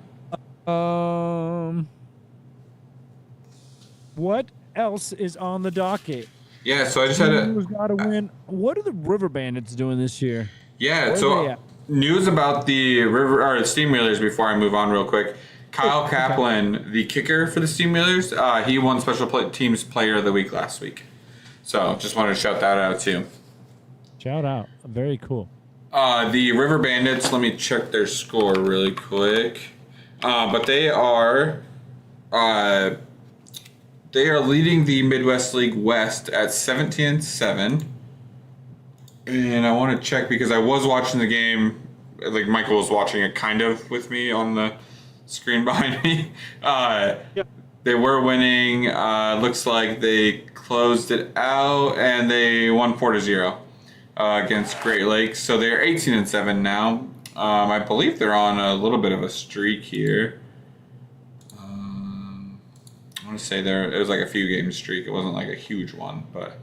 What else is on the docket? Yeah, so I just had Who's got to win? What are the Riverbandits doing this year? Yeah, Where are they so at? news about the Steamwheelers before I move on real quick. Kyle Kaplan, the kicker for the Steamwheelers, he won Teams Player of the Week last week. So just wanted to shout that out too. Shout out. Very cool. The Riverbandits, let me check their score really quick. But they are leading the Midwest League West at 17-7. And I want to check because I was watching the game, like Michael was watching it kind of with me on the screen behind me. Yep. They were winning. Looks like they closed it out and they won 4-0 against Great Lakes. So they're 18-7 now. I believe they're on a little bit of a streak here. I want to say it was like a few game streak. It wasn't like a huge one, but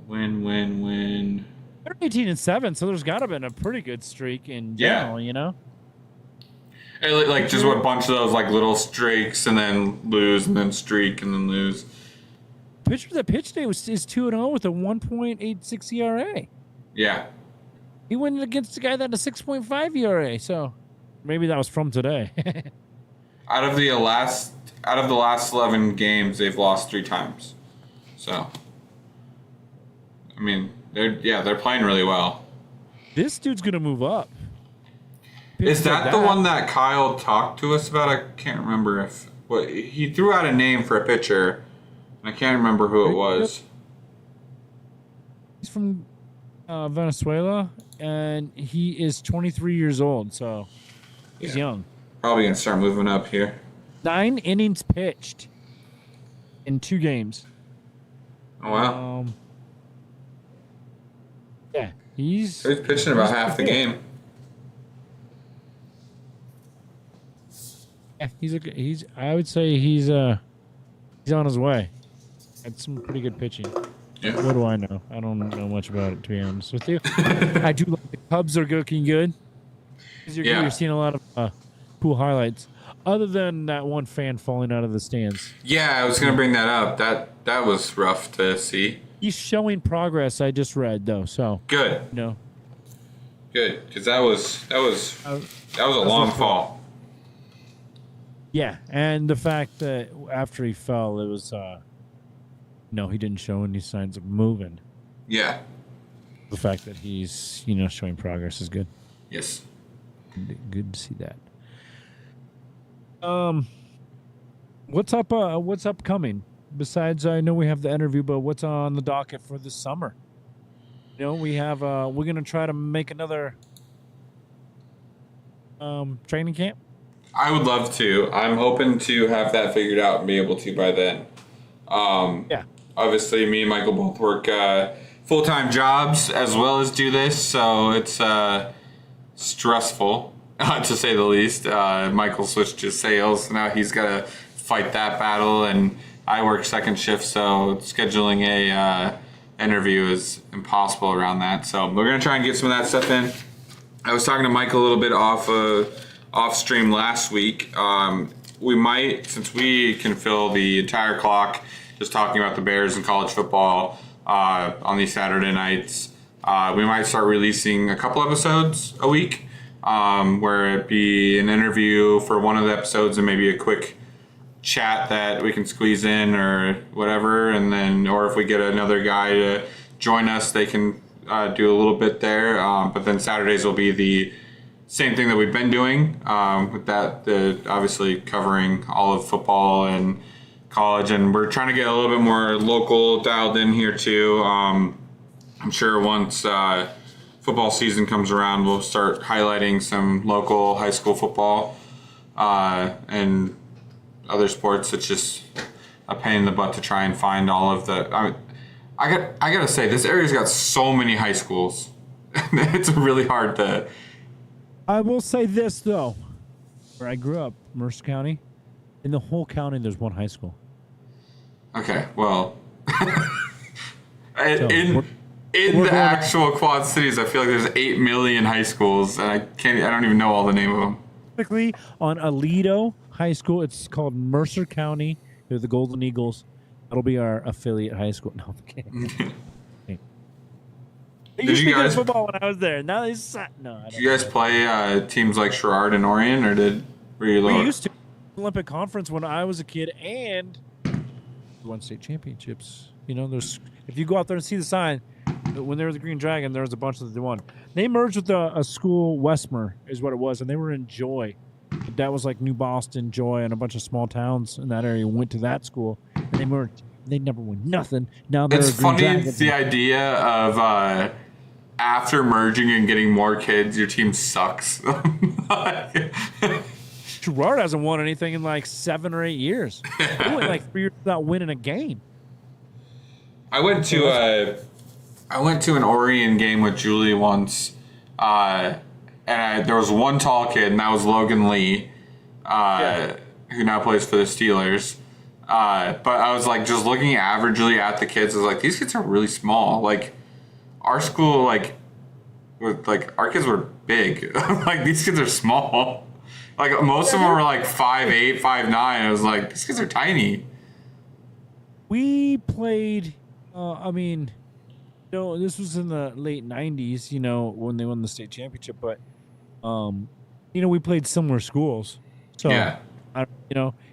win. They're 18-7, so there's got to have been a pretty good streak in general, you know? And like just a bunch of those like little streaks and then lose and then streak and then lose. Pitcher that pitched today is 2-0 with a 1.86 ERA. Yeah. He went against a guy that had a 6.5 ERA, so maybe that was from today. Out of the last 11 games, they've lost 3 times. So, I mean, they're playing really well. This dude's gonna move up. Is that the one that Kyle talked to us about? I can't remember he threw out a name for a pitcher, and I can't remember who it was. He's from Venezuela, and he is 23 years old, so he's young. Probably gonna start moving up here. 9 innings pitched in 2 games. Oh wow! Yeah, he's pitching about half the game. Yeah, he's. I would say he's on his way. Had some pretty good pitching. Yeah. What do I know? I don't know much about it, to be honest with you. I do like the Cubs are looking good. You're seeing a lot of cool highlights. Other than that one fan falling out of the stands. Yeah, I was gonna bring that up. That was rough to see. He's showing progress. I just read though, so Good. you know. Good, because that was a long fall. Yeah, and the fact that after he fell, it was he didn't show any signs of moving. Yeah. The fact that he's showing progress is good. Yes. Good to see that. What's up? What's upcoming? Besides, I know we have the interview, but what's on the docket for this summer? We have. We're gonna try to make another training camp. I would love to. I'm hoping to have that figured out and be able to by then. Yeah. Obviously, me and Michael both work full-time jobs as well as do this, so it's stressful, to say the least. Michael switched to sales, so now he's got to fight that battle, and I work second shift, so scheduling a interview is impossible around that. So we're going to try and get some of that stuff in. I was talking to Michael a little bit off stream last week. We might, since we can fill the entire clock just talking about the Bears and college football on these Saturday nights, we might start releasing a couple episodes a week, where it be an interview for one of the episodes and maybe a quick chat that we can squeeze in or whatever, and then, or if we get another guy to join us, they can do a little bit there. But then Saturdays will be the same thing that we've been doing, with that, obviously covering all of football and college, and we're trying to get a little bit more local dialed in here too. I'm sure once football season comes around, we'll start highlighting some local high school football and other sports. It's just a pain in the butt to try and find all of the. I gotta say, this area's got so many high schools. It's really hard to. I will say this though, where I grew up, Mercer County, in the whole county, there's one high school. Okay, well, in the actual Quad Cities, I feel like there's 8 million high schools, and I don't even know all the name of them. Typically, on Aledo High School, it's called Mercer County. They're the Golden Eagles. That'll be our affiliate high school. No, okay. They used to play football when I was there. Now they suck. No, did you guys play teams like Sherrard and Orion, or were you lower? We used to Olympic Conference when I was a kid, and won state championships. There's, if you go out there and see the sign, when there was a Green Dragon, there was a bunch that they won. They merged with a school, Westmer is what it was, and they were in Joy. That was like New Boston, Joy, and a bunch of small towns in that area went to that school, and they merged. They never won nothing. Now they're It's Green funny, Dragons. the idea of after merging and getting more kids, your team sucks. Sherrard hasn't won anything in like 7 or 8 years. They went like 3 years without winning a game. I went to an Orion game with Julie once, and there was one tall kid, and that was Logan Lee, who now plays for the Steelers. But I was like, just looking averagely at the kids, I was like, these kids are really small. Like, our school, our kids were big. Like, these kids are small. Like, most of them were like 5'8", 5'9". I was like, these kids are tiny. We played, this was in the late 90s, when they won the state championship. But, we played similar schools. So, yeah.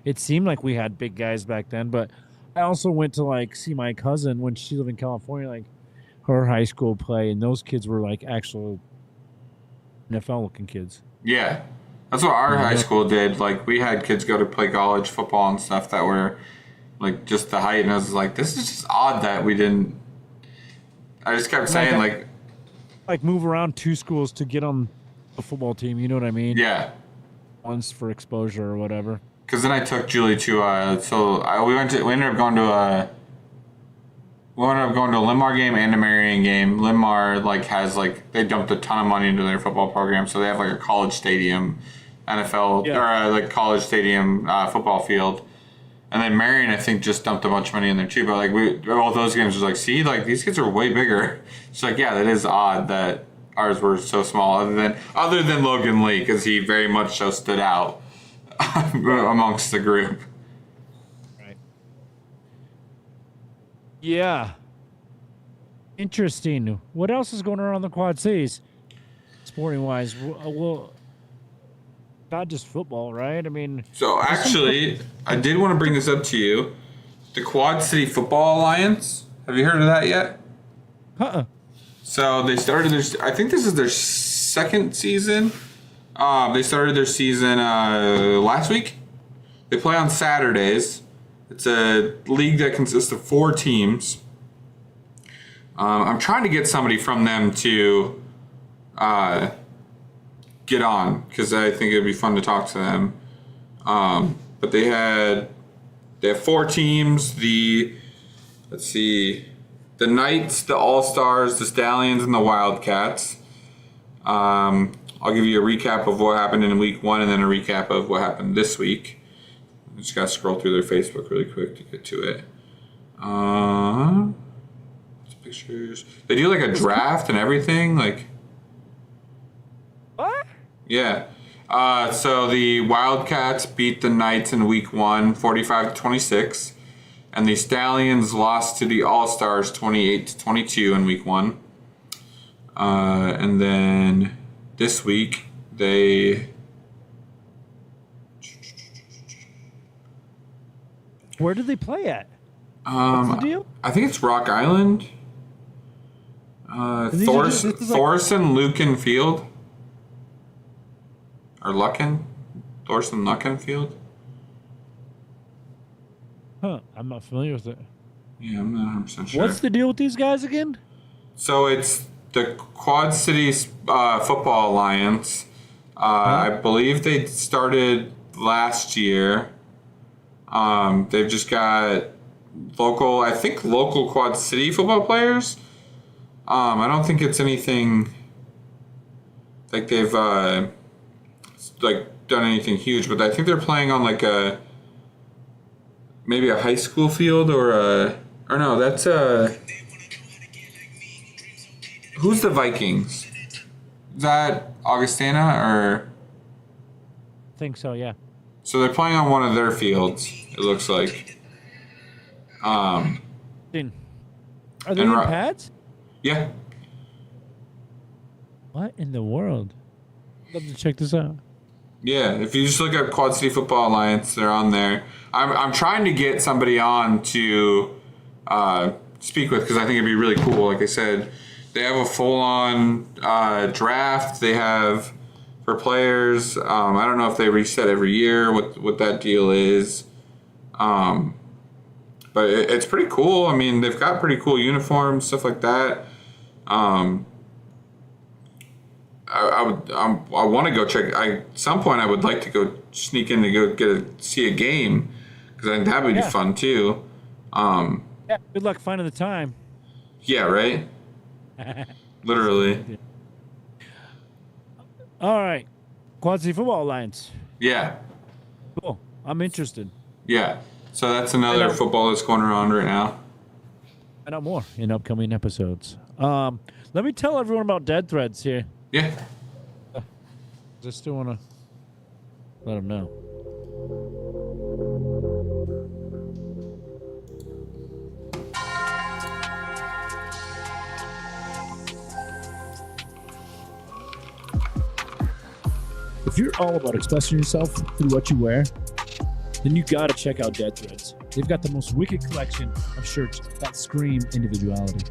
It seemed like we had big guys back then. But I also went to, see my cousin when she lived in California, her high school play. And those kids were, actual NFL-looking kids. Yeah. That's what our high school did. Like, we had kids go to play college football and stuff that were, just the height. And I was like, this is just odd that we didn't. I just kept saying, move around 2 schools to get on a football team. You know what I mean? Yeah. Once for exposure or whatever. Because then I took Julie to, we ended up going to a Limar game and a Marion game. Limar, has, they dumped a ton of money into their football program, so they have, a college stadium, NFL, or, college stadium football field. And then Marion, I think, just dumped a bunch of money in there, too. But, all those games was see, these kids are way bigger. It's yeah, that is odd that ours were so small, other than Logan Lee, because he very much so stood out amongst the group. Right. Yeah. Interesting. What else is going on the Quad Cities? sporting wise? Well, not just football, right? I mean, So actually, I did want to bring this up to you. The Quad City Football Alliance. Have you heard of that yet? So they started their. I think this is their second season. They started their season last week. They play on Saturdays. It's a league that consists of 4 teams. I'm trying to get somebody from them to get on because I think it'd be fun to talk to them. But they have 4 teams. Let's see, the Knights, the All-Stars, the Stallions, and the Wildcats. I'll give you a recap of what happened in week 1 and then a recap of what happened this week. I just gotta scroll through their Facebook really quick to get to it. Pictures. They do like a draft and everything. Like, what? Yeah. So the Wildcats beat the Knights in week 1, 45-26. And the Stallions lost to the All-Stars 28-22 in week 1. And then this week they... Where did they play at? What's the deal? I think it's Rock Island. Thorson Lucan Field. Or Lucken? Thorson Lucken Field? Huh, I'm not familiar with it. Yeah, I'm not 100% sure. What's the deal with these guys again? So it's the Quad Cities Football Alliance. I believe they started last year. They've just got local Quad City football players. I don't think it's anything like they've done anything huge, but I think they're playing on like maybe a high school field or no, that's who's the Vikings? Is that Augustana or? I think so, yeah. So they're playing on one of their fields, it looks like. Are they in pads? Yeah. What in the world? I'd love to check this out. Yeah, if you just look at Quad City Football Alliance, they're on there. I'm trying to get somebody on to speak with because I think it'd be really cool. Like I said, they have a full-on draft. They have for players. I don't know if they reset every year, what that deal is. But it's pretty cool. I mean, they've got pretty cool uniforms, stuff like that. I want to go check. At some point, I would like to go sneak in to go see a game because I think that would be fun too. Yeah. Good luck finding the time. Yeah. Right. Literally. All right. Quad City Football Alliance. Yeah. Cool. I'm interested. Yeah. So that's another football that's going around right now. Find out more in upcoming episodes. Let me tell everyone about Dead Threads here. Yeah. I still want to let them know. If you're all about expressing yourself through what you wear, then you gotta check out Dead Threads. They've got the most wicked collection of shirts that scream individuality.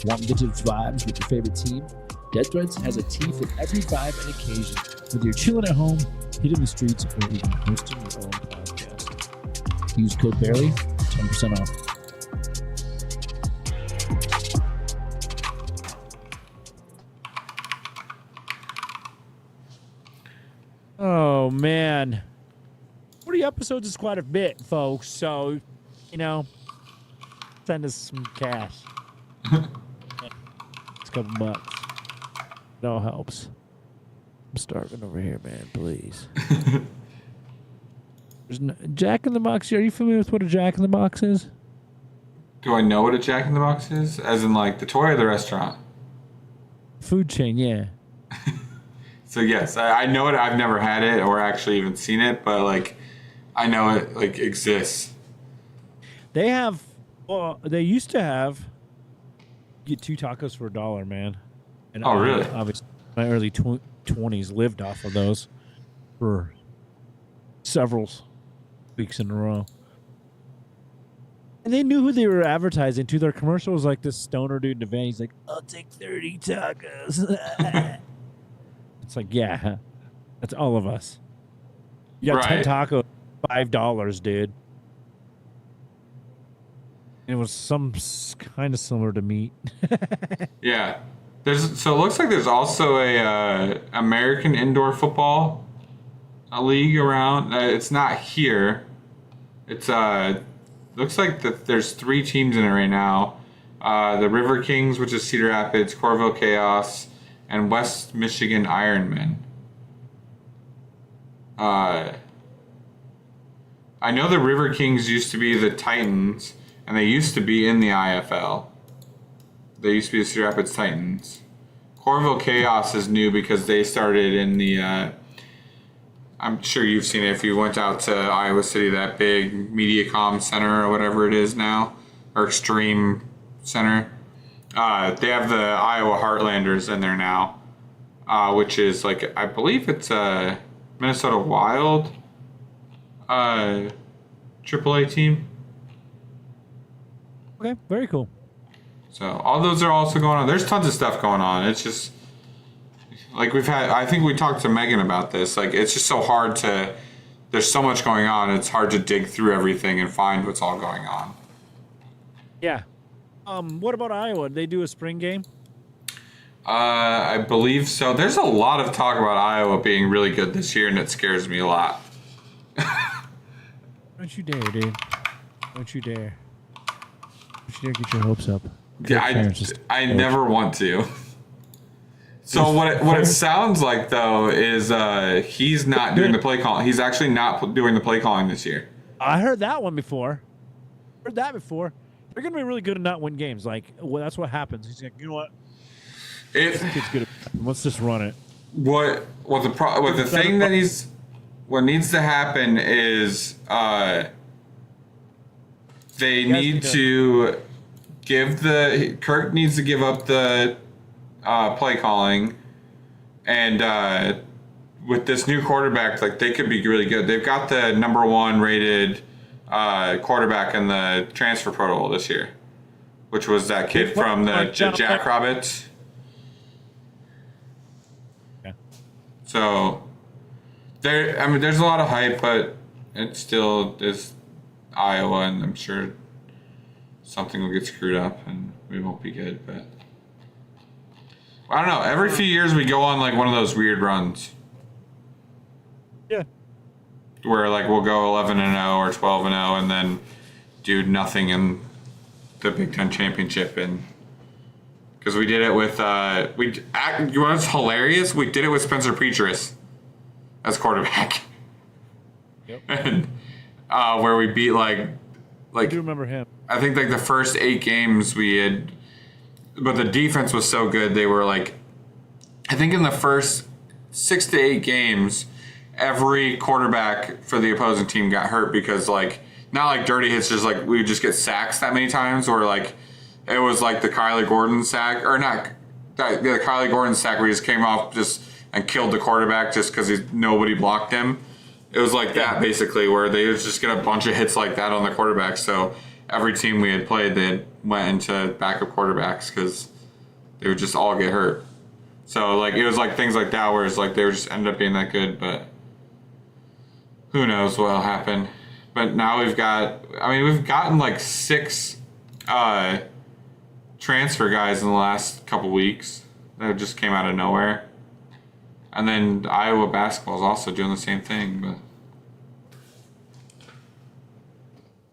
Want vintage vibes with your favorite team? Dead Threads has a tee for every vibe and occasion, whether you're chilling at home, hitting the streets, or even hosting your own podcast. Use code BARELY, 10% off. Oh, man. 40 episodes is quite a bit, folks. So, send us some cash. It's a couple bucks. It all helps. I'm starving over here, man. Please. There's no, Jack in the Box. Are you familiar with what a Jack in the Box is? Do I know what a Jack in the Box is? As in, like, the toy or the restaurant? Food chain, yeah. So, yes, I know it. I've never had it or actually even seen it, but, like, I know it, like, exists. They have, they used to have, get 2 tacos for $1, man. And oh, really? Obviously, my early 20s lived off of those for several weeks in a row. And they knew who they were advertising to. Their commercial was like this stoner dude in the van. He's like, I'll take 30 tacos. It's like, yeah, that's all of us. You got 10 tacos, $5, dude. And it was some kind of similar to meat. Yeah. So it looks like there's also a American indoor football league around. It's not here. It's looks like that there's 3 teams in it right now. The River Kings, which is Cedar Rapids, Corville Chaos, and West Michigan Ironmen. I know the River Kings used to be the Titans, and they used to be in the IFL. They used to be the Cedar Rapids Titans. Corville Chaos is new because they started in the... I'm sure you've seen it if you went out to Iowa City, that big MediaCom Center or whatever it is now, or Extreme Center. They have the Iowa Heartlanders in there now, which is like, I believe it's a Minnesota Wild AAA team. Okay, very cool. So all those are also going on. There's tons of stuff going on. It's just... Like I think we talked to Megan about this. Like, it's just so hard to, there's so much going on. It's hard to dig through everything and find what's all going on. Yeah. What about Iowa? Did they do a spring game? I believe so. There's a lot of talk about Iowa being really good this year, and it scares me a lot. Don't you dare, dude. Don't you dare. Don't you dare get your hopes up. Yeah, I never want to. So what it sounds like, though, is he's not doing the play calling. He's actually not doing the play calling this year. I heard that one before. They're going to be really good and not win games. Like, well, that's what happens. He's like, you know what? This kid's good. Let's just run it. What needs to happen is Kirk needs to give up the play calling, and with this new quarterback, like, they could be really good. They've got the number 1 rated quarterback in the transfer portal this year, which was that kid from the Jackrabbits. Yeah. So there's a lot of hype, but it still is Iowa, and I'm sure something will get screwed up and we won't be good, but I don't know. Every few years we go on like one of those weird runs. Yeah. Where like we'll go 11-0 or 12-0 and then do nothing in the Big Ten championship, and because we did it with you know what's hilarious? We did it with Spencer Petras as quarterback. Yep. And where we beat like I do remember him. I think like the first 8 games we had. But the defense was so good, they were like, I think in the first 6 to 8 games, every quarterback for the opposing team got hurt because, like, not like dirty hits, just like we would just get sacks that many times, or like it was like the Kylie Gordon sack, or not, the Kylie Gordon sack where he just came off just and killed the quarterback just because nobody blocked him. It was like that basically, where they would just get a bunch of hits like that on the quarterback. So every team we had played, they went into backup quarterbacks because they would just all get hurt. So like it was like things like that where it's like they were just ended up being that good, but who knows what'll happen. But now we've gotten like 6 transfer guys in the last couple weeks that just came out of nowhere. And then Iowa basketball is also doing the same thing, but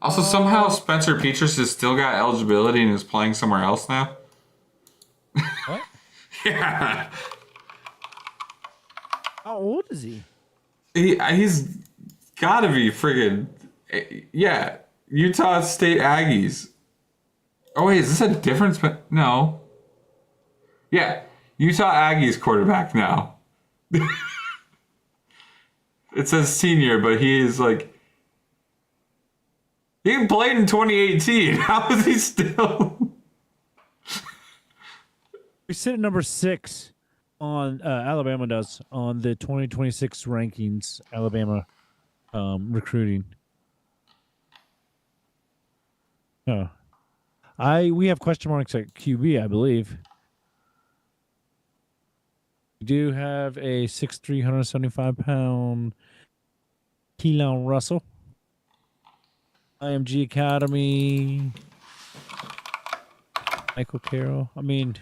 also somehow Spencer Petras has still got eligibility and is playing somewhere else now. What? Yeah. How old is he? He's got to be friggin' yeah, Utah State Aggies. Oh wait, is this a difference? No. Yeah, Utah Aggies quarterback now. It says senior, but he is like, he played in 2018. How is he still? We sit at number 6 on Alabama does on the 2026 rankings. Alabama recruiting. Oh, we have question marks at QB, I believe. We do have a 6'3", 175-pound Keelan Russell. IMG Academy. Michael Carroll. I mean,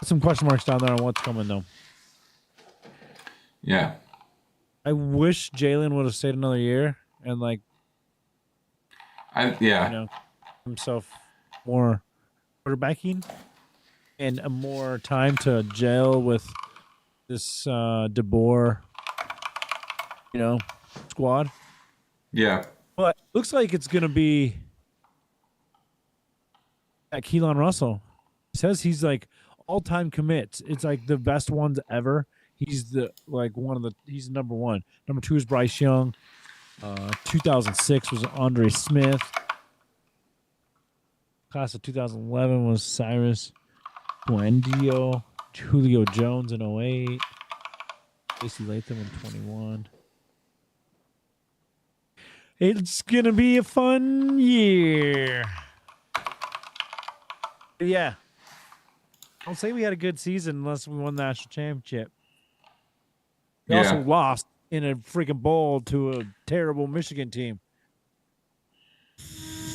some question marks down there on what's coming, though. Yeah. I wish Jalen would have stayed another year and, like, himself more quarterbacking and a more time to gel with this DeBoer, squad. Yeah. But looks like it's going to be at Keelan Russell. He says he's like all-time commits. It's like the best ones ever. He's he's number one. Number two is Bryce Young. 2006 was Andre Smith. Class of 2011 was Cyrus Buendio. Julio Jones in 08. Casey Latham in 21. It's going to be a fun year. Yeah. Don't say we had a good season unless we won the national championship. We also lost in a freaking bowl to a terrible Michigan team.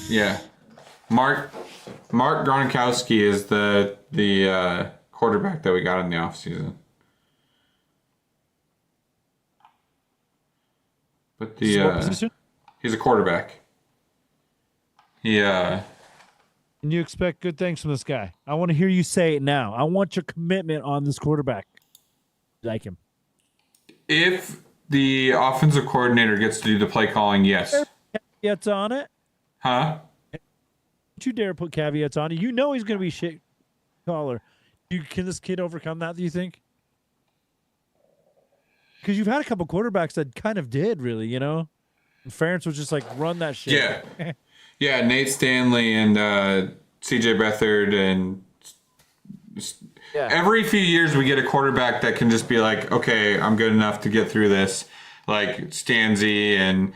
Yeah. Mark Gronkowski is the quarterback that we got in the offseason. But What position? He's a quarterback. Yeah. And you expect good things from this guy. I want to hear you say it now. I want your commitment on this quarterback. Like him. If the offensive coordinator gets to do the play calling, yes. Caveats on it. Huh? Don't you dare put caveats on it. You know he's going to be shit caller. Can this kid overcome that, do you think? Because you've had a couple quarterbacks that kind of did, really, And Ferentz was just like, run that shit. Yeah. Yeah, Nate Stanley and CJ Beathard and every few years we get a quarterback that can just be like, okay, I'm good enough to get through this. Like Stanzi and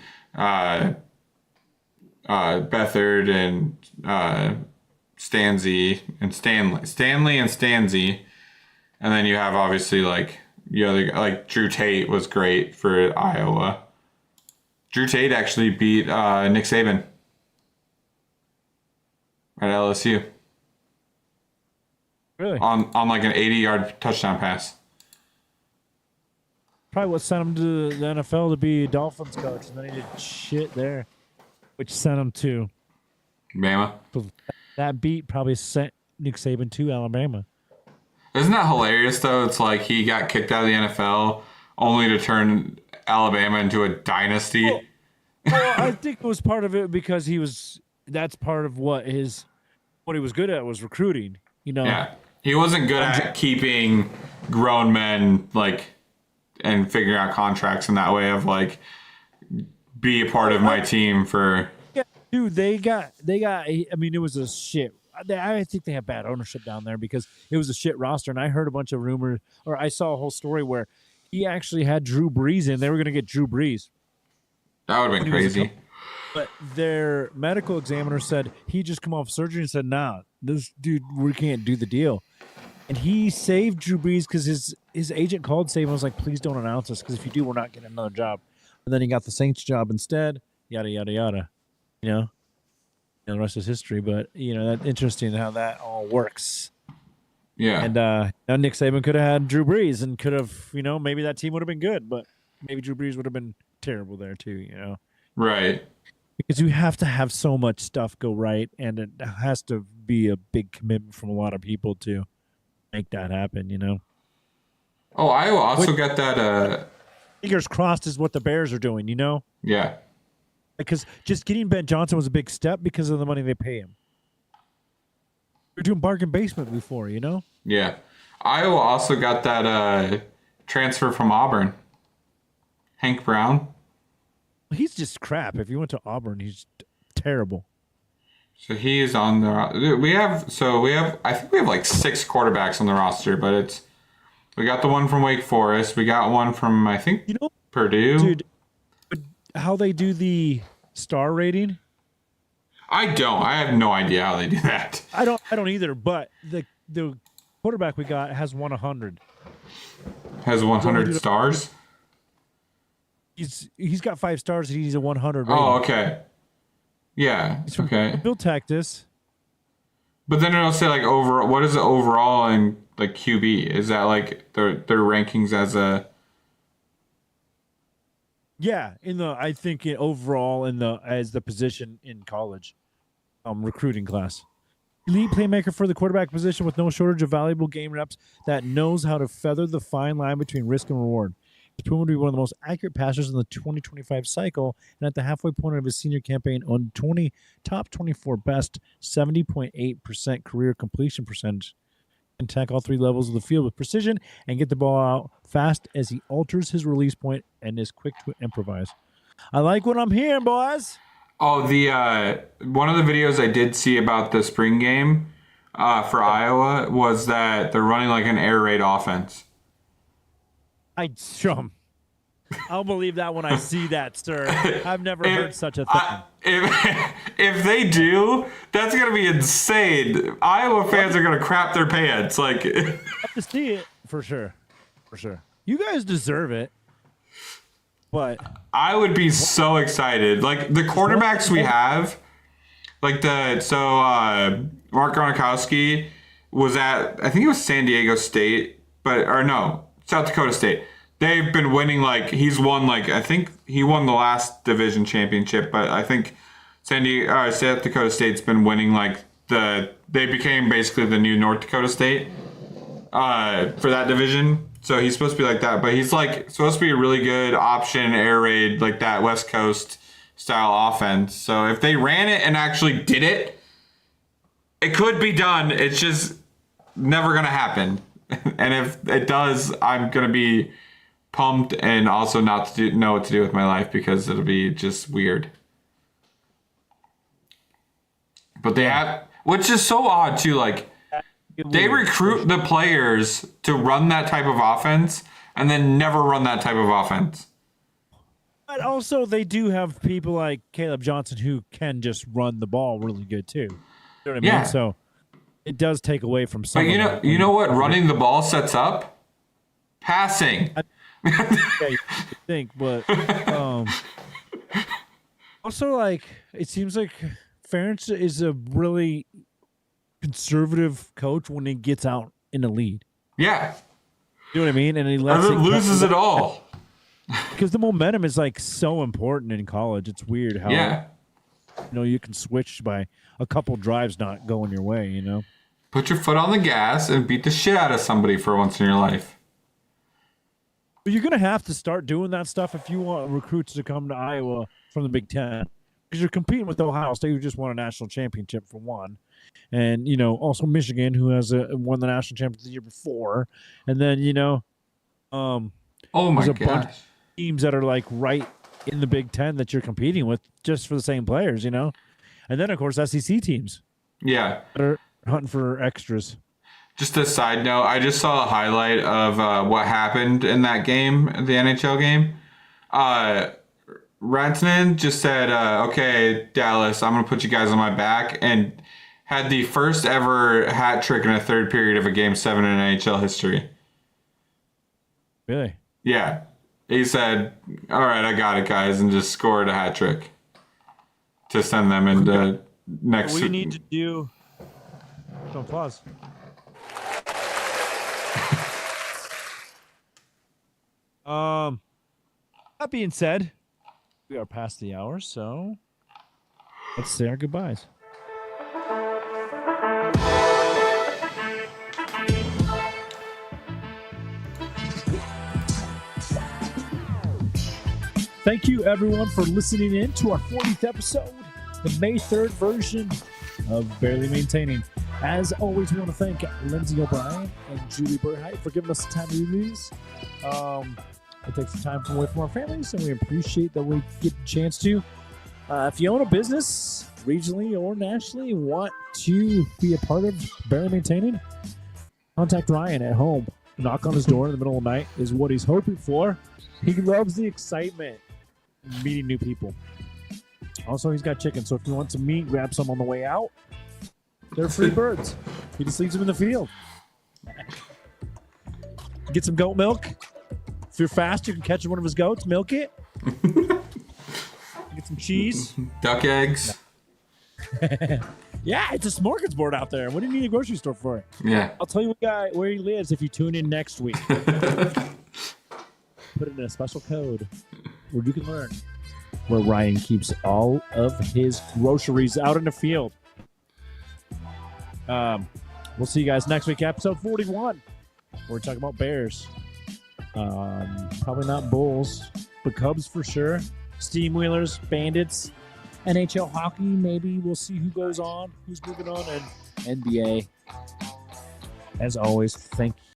Beathard and Stanzi and Stanley and Stanzi. And then you have obviously like Drew Tate was great for Iowa. Drew Tate actually beat Nick Saban at LSU. Really? On like an 80-yard touchdown pass. Probably what sent him to the NFL to be a Dolphins coach, and then he did shit there, which sent him to Bama. That beat probably sent Nick Saban to Alabama. Isn't that hilarious, though? It's like he got kicked out of the NFL only to turn Alabama into a dynasty. Well, I think it was part of it because that's part of what he was good at was recruiting, Yeah. He wasn't good at keeping grown men, and figuring out contracts in that way of, be a part of my team for... Yeah, dude, they got, I mean, it was a shit. I think they have bad ownership down there because it was a shit roster, and I heard a bunch of rumors, or I saw a whole story where he actually had Drew Brees in. They were going to get Drew Brees. That would have been crazy. But their medical examiner said he just come off surgery and said, nah, this dude, we can't do the deal. And he saved Drew Brees because his agent called Saban and was like, please don't announce us because if you do, we're not getting another job. And then he got the Saints job instead, yada, yada, yada. And the rest is history. But, that's interesting how that all works. Yeah. And Nick Saban could have had Drew Brees and could have, maybe that team would have been good, but maybe Drew Brees would have been terrible there too, Right. Because you have to have so much stuff go right, and it has to be a big commitment from a lot of people to make that happen, Oh, Iowa also got that... Fingers crossed is what the Bears are doing, Yeah. Because just getting Ben Johnson was a big step because of the money they pay him. We were doing bargain basement before, Yeah. Iowa also got that transfer from Auburn. Hank Brown. He's just crap. If you went to Auburn, he's terrible. So he is on the. We have. I think we have like 6 quarterbacks on the roster, but we got the one from Wake Forest. We got one from I think Purdue. Dude, how they do the star rating? I have no idea how they do that. I don't either. But the quarterback we got has 100. Has 100 stars. He's got 5 stars. And he's a 100 rating. Oh, okay. Yeah. He's from Okay. Bill Texas. But then it'll say like over. What is it overall in like QB? Is that like their rankings as a? Yeah, I think overall as the position in college, recruiting class, elite playmaker for the quarterback position with no shortage of valuable game reps that knows how to feather the fine line between risk and reward. He's proven to be one of the most accurate passers in the 2025 cycle, and at the halfway point of his senior campaign, on top 24 best 70.8% career completion percentage. Can tackle all 3 levels of the field with precision and get the ball out fast as he alters his release point and is quick to improvise. I like what I'm hearing, boys. Oh, the one of the videos I did see about the spring game for Iowa was that they're running like an air raid offense. I'll believe that when I see that, sir. I've never heard such a thing. If they do, that's gonna be insane. Iowa fans are gonna crap their pants. Like, I have to see it for sure. You guys deserve it, but I would be so excited. Like the quarterbacks we have, like Mark Gronkowski was at, I think it was San Diego State, South Dakota State. They've been winning, like, he's won, like, I think he won the last division championship, but I think South Dakota State's been winning, like, they became basically the new North Dakota State for that division. So he's supposed to be like that, but he's, like, supposed to be a really good option, air raid, like that West Coast style offense. So if they ran it and actually did it, it could be done. It's just never going to happen. And if it does, I'm going to be pumped and also not know what to do with my life because it'll be just weird. But they have, which is so odd too, like they recruit the players to run that type of offense and then never run that type of offense. But also they do have people like Caleb Johnson who can just run the ball really good too. You know what I mean? So it does take away from some. But you know what running the ball sets up? Passing. Yeah, you think, but also like it seems like Ferentz is a really conservative coach when he gets out in the lead. Yeah. You know what I mean? And he loses it all. Because the momentum is like so important in college. It's weird how you can switch by a couple drives not going your way, you know. Put your foot on the gas and beat the shit out of somebody for once in your life. But you're going to have to start doing that stuff if you want recruits to come to Iowa from the Big Ten. Because you're competing with Ohio State, who just won a national championship for one. And, also Michigan, who has won the national championship the year before. And then, oh my there's a gosh. bunch of teams that are like right in the Big Ten that you're competing with just for the same players, And then, of course, SEC teams. Yeah. That are hunting for extras. Just a side note, I just saw a highlight of what happened in that game, the NHL game. Rantanen just said, okay, Dallas, I'm going to put you guys on my back, and had the first ever hat trick in a third period of a Game 7 in NHL history. Really? Yeah. He said, all right, I got it, guys, and just scored a hat trick to send them into next. We need to do some applause. That being said, we are past the hour, so let's say our goodbyes. Thank you, everyone, for listening in to our 40th episode, the May 3rd version of Barely Maintaining. As always, we want to thank Lindsay O'Brien and Julie Burheit for giving us the time to do these. It takes some time away from our families, and we appreciate that we get the chance to. If you own a business, regionally or nationally, want to be a part of Bear Maintaining, contact Ryan at home. Knock on his door in the middle of the night is what he's hoping for. He loves the excitement, meeting new people. Also, he's got chickens, so if you want some meat, grab some on the way out. They're free birds. He just leaves them in the field. Get some goat milk. If you're fast, you can catch one of his goats, milk it. Get some cheese. Duck eggs. Yeah, it's a smorgasbord out there. What do you need a grocery store for it? Yeah. I'll tell you where he lives if you tune in next week. Put in a special code where you can learn where Ryan keeps all of his groceries out in the field. We'll see you guys next week, episode 41. We're talking about Bears. Probably not Bulls, but Cubs for sure. Steamwheelers, Bandits, NHL hockey. Maybe we'll see who goes on, who's moving on, and NBA. As always, thank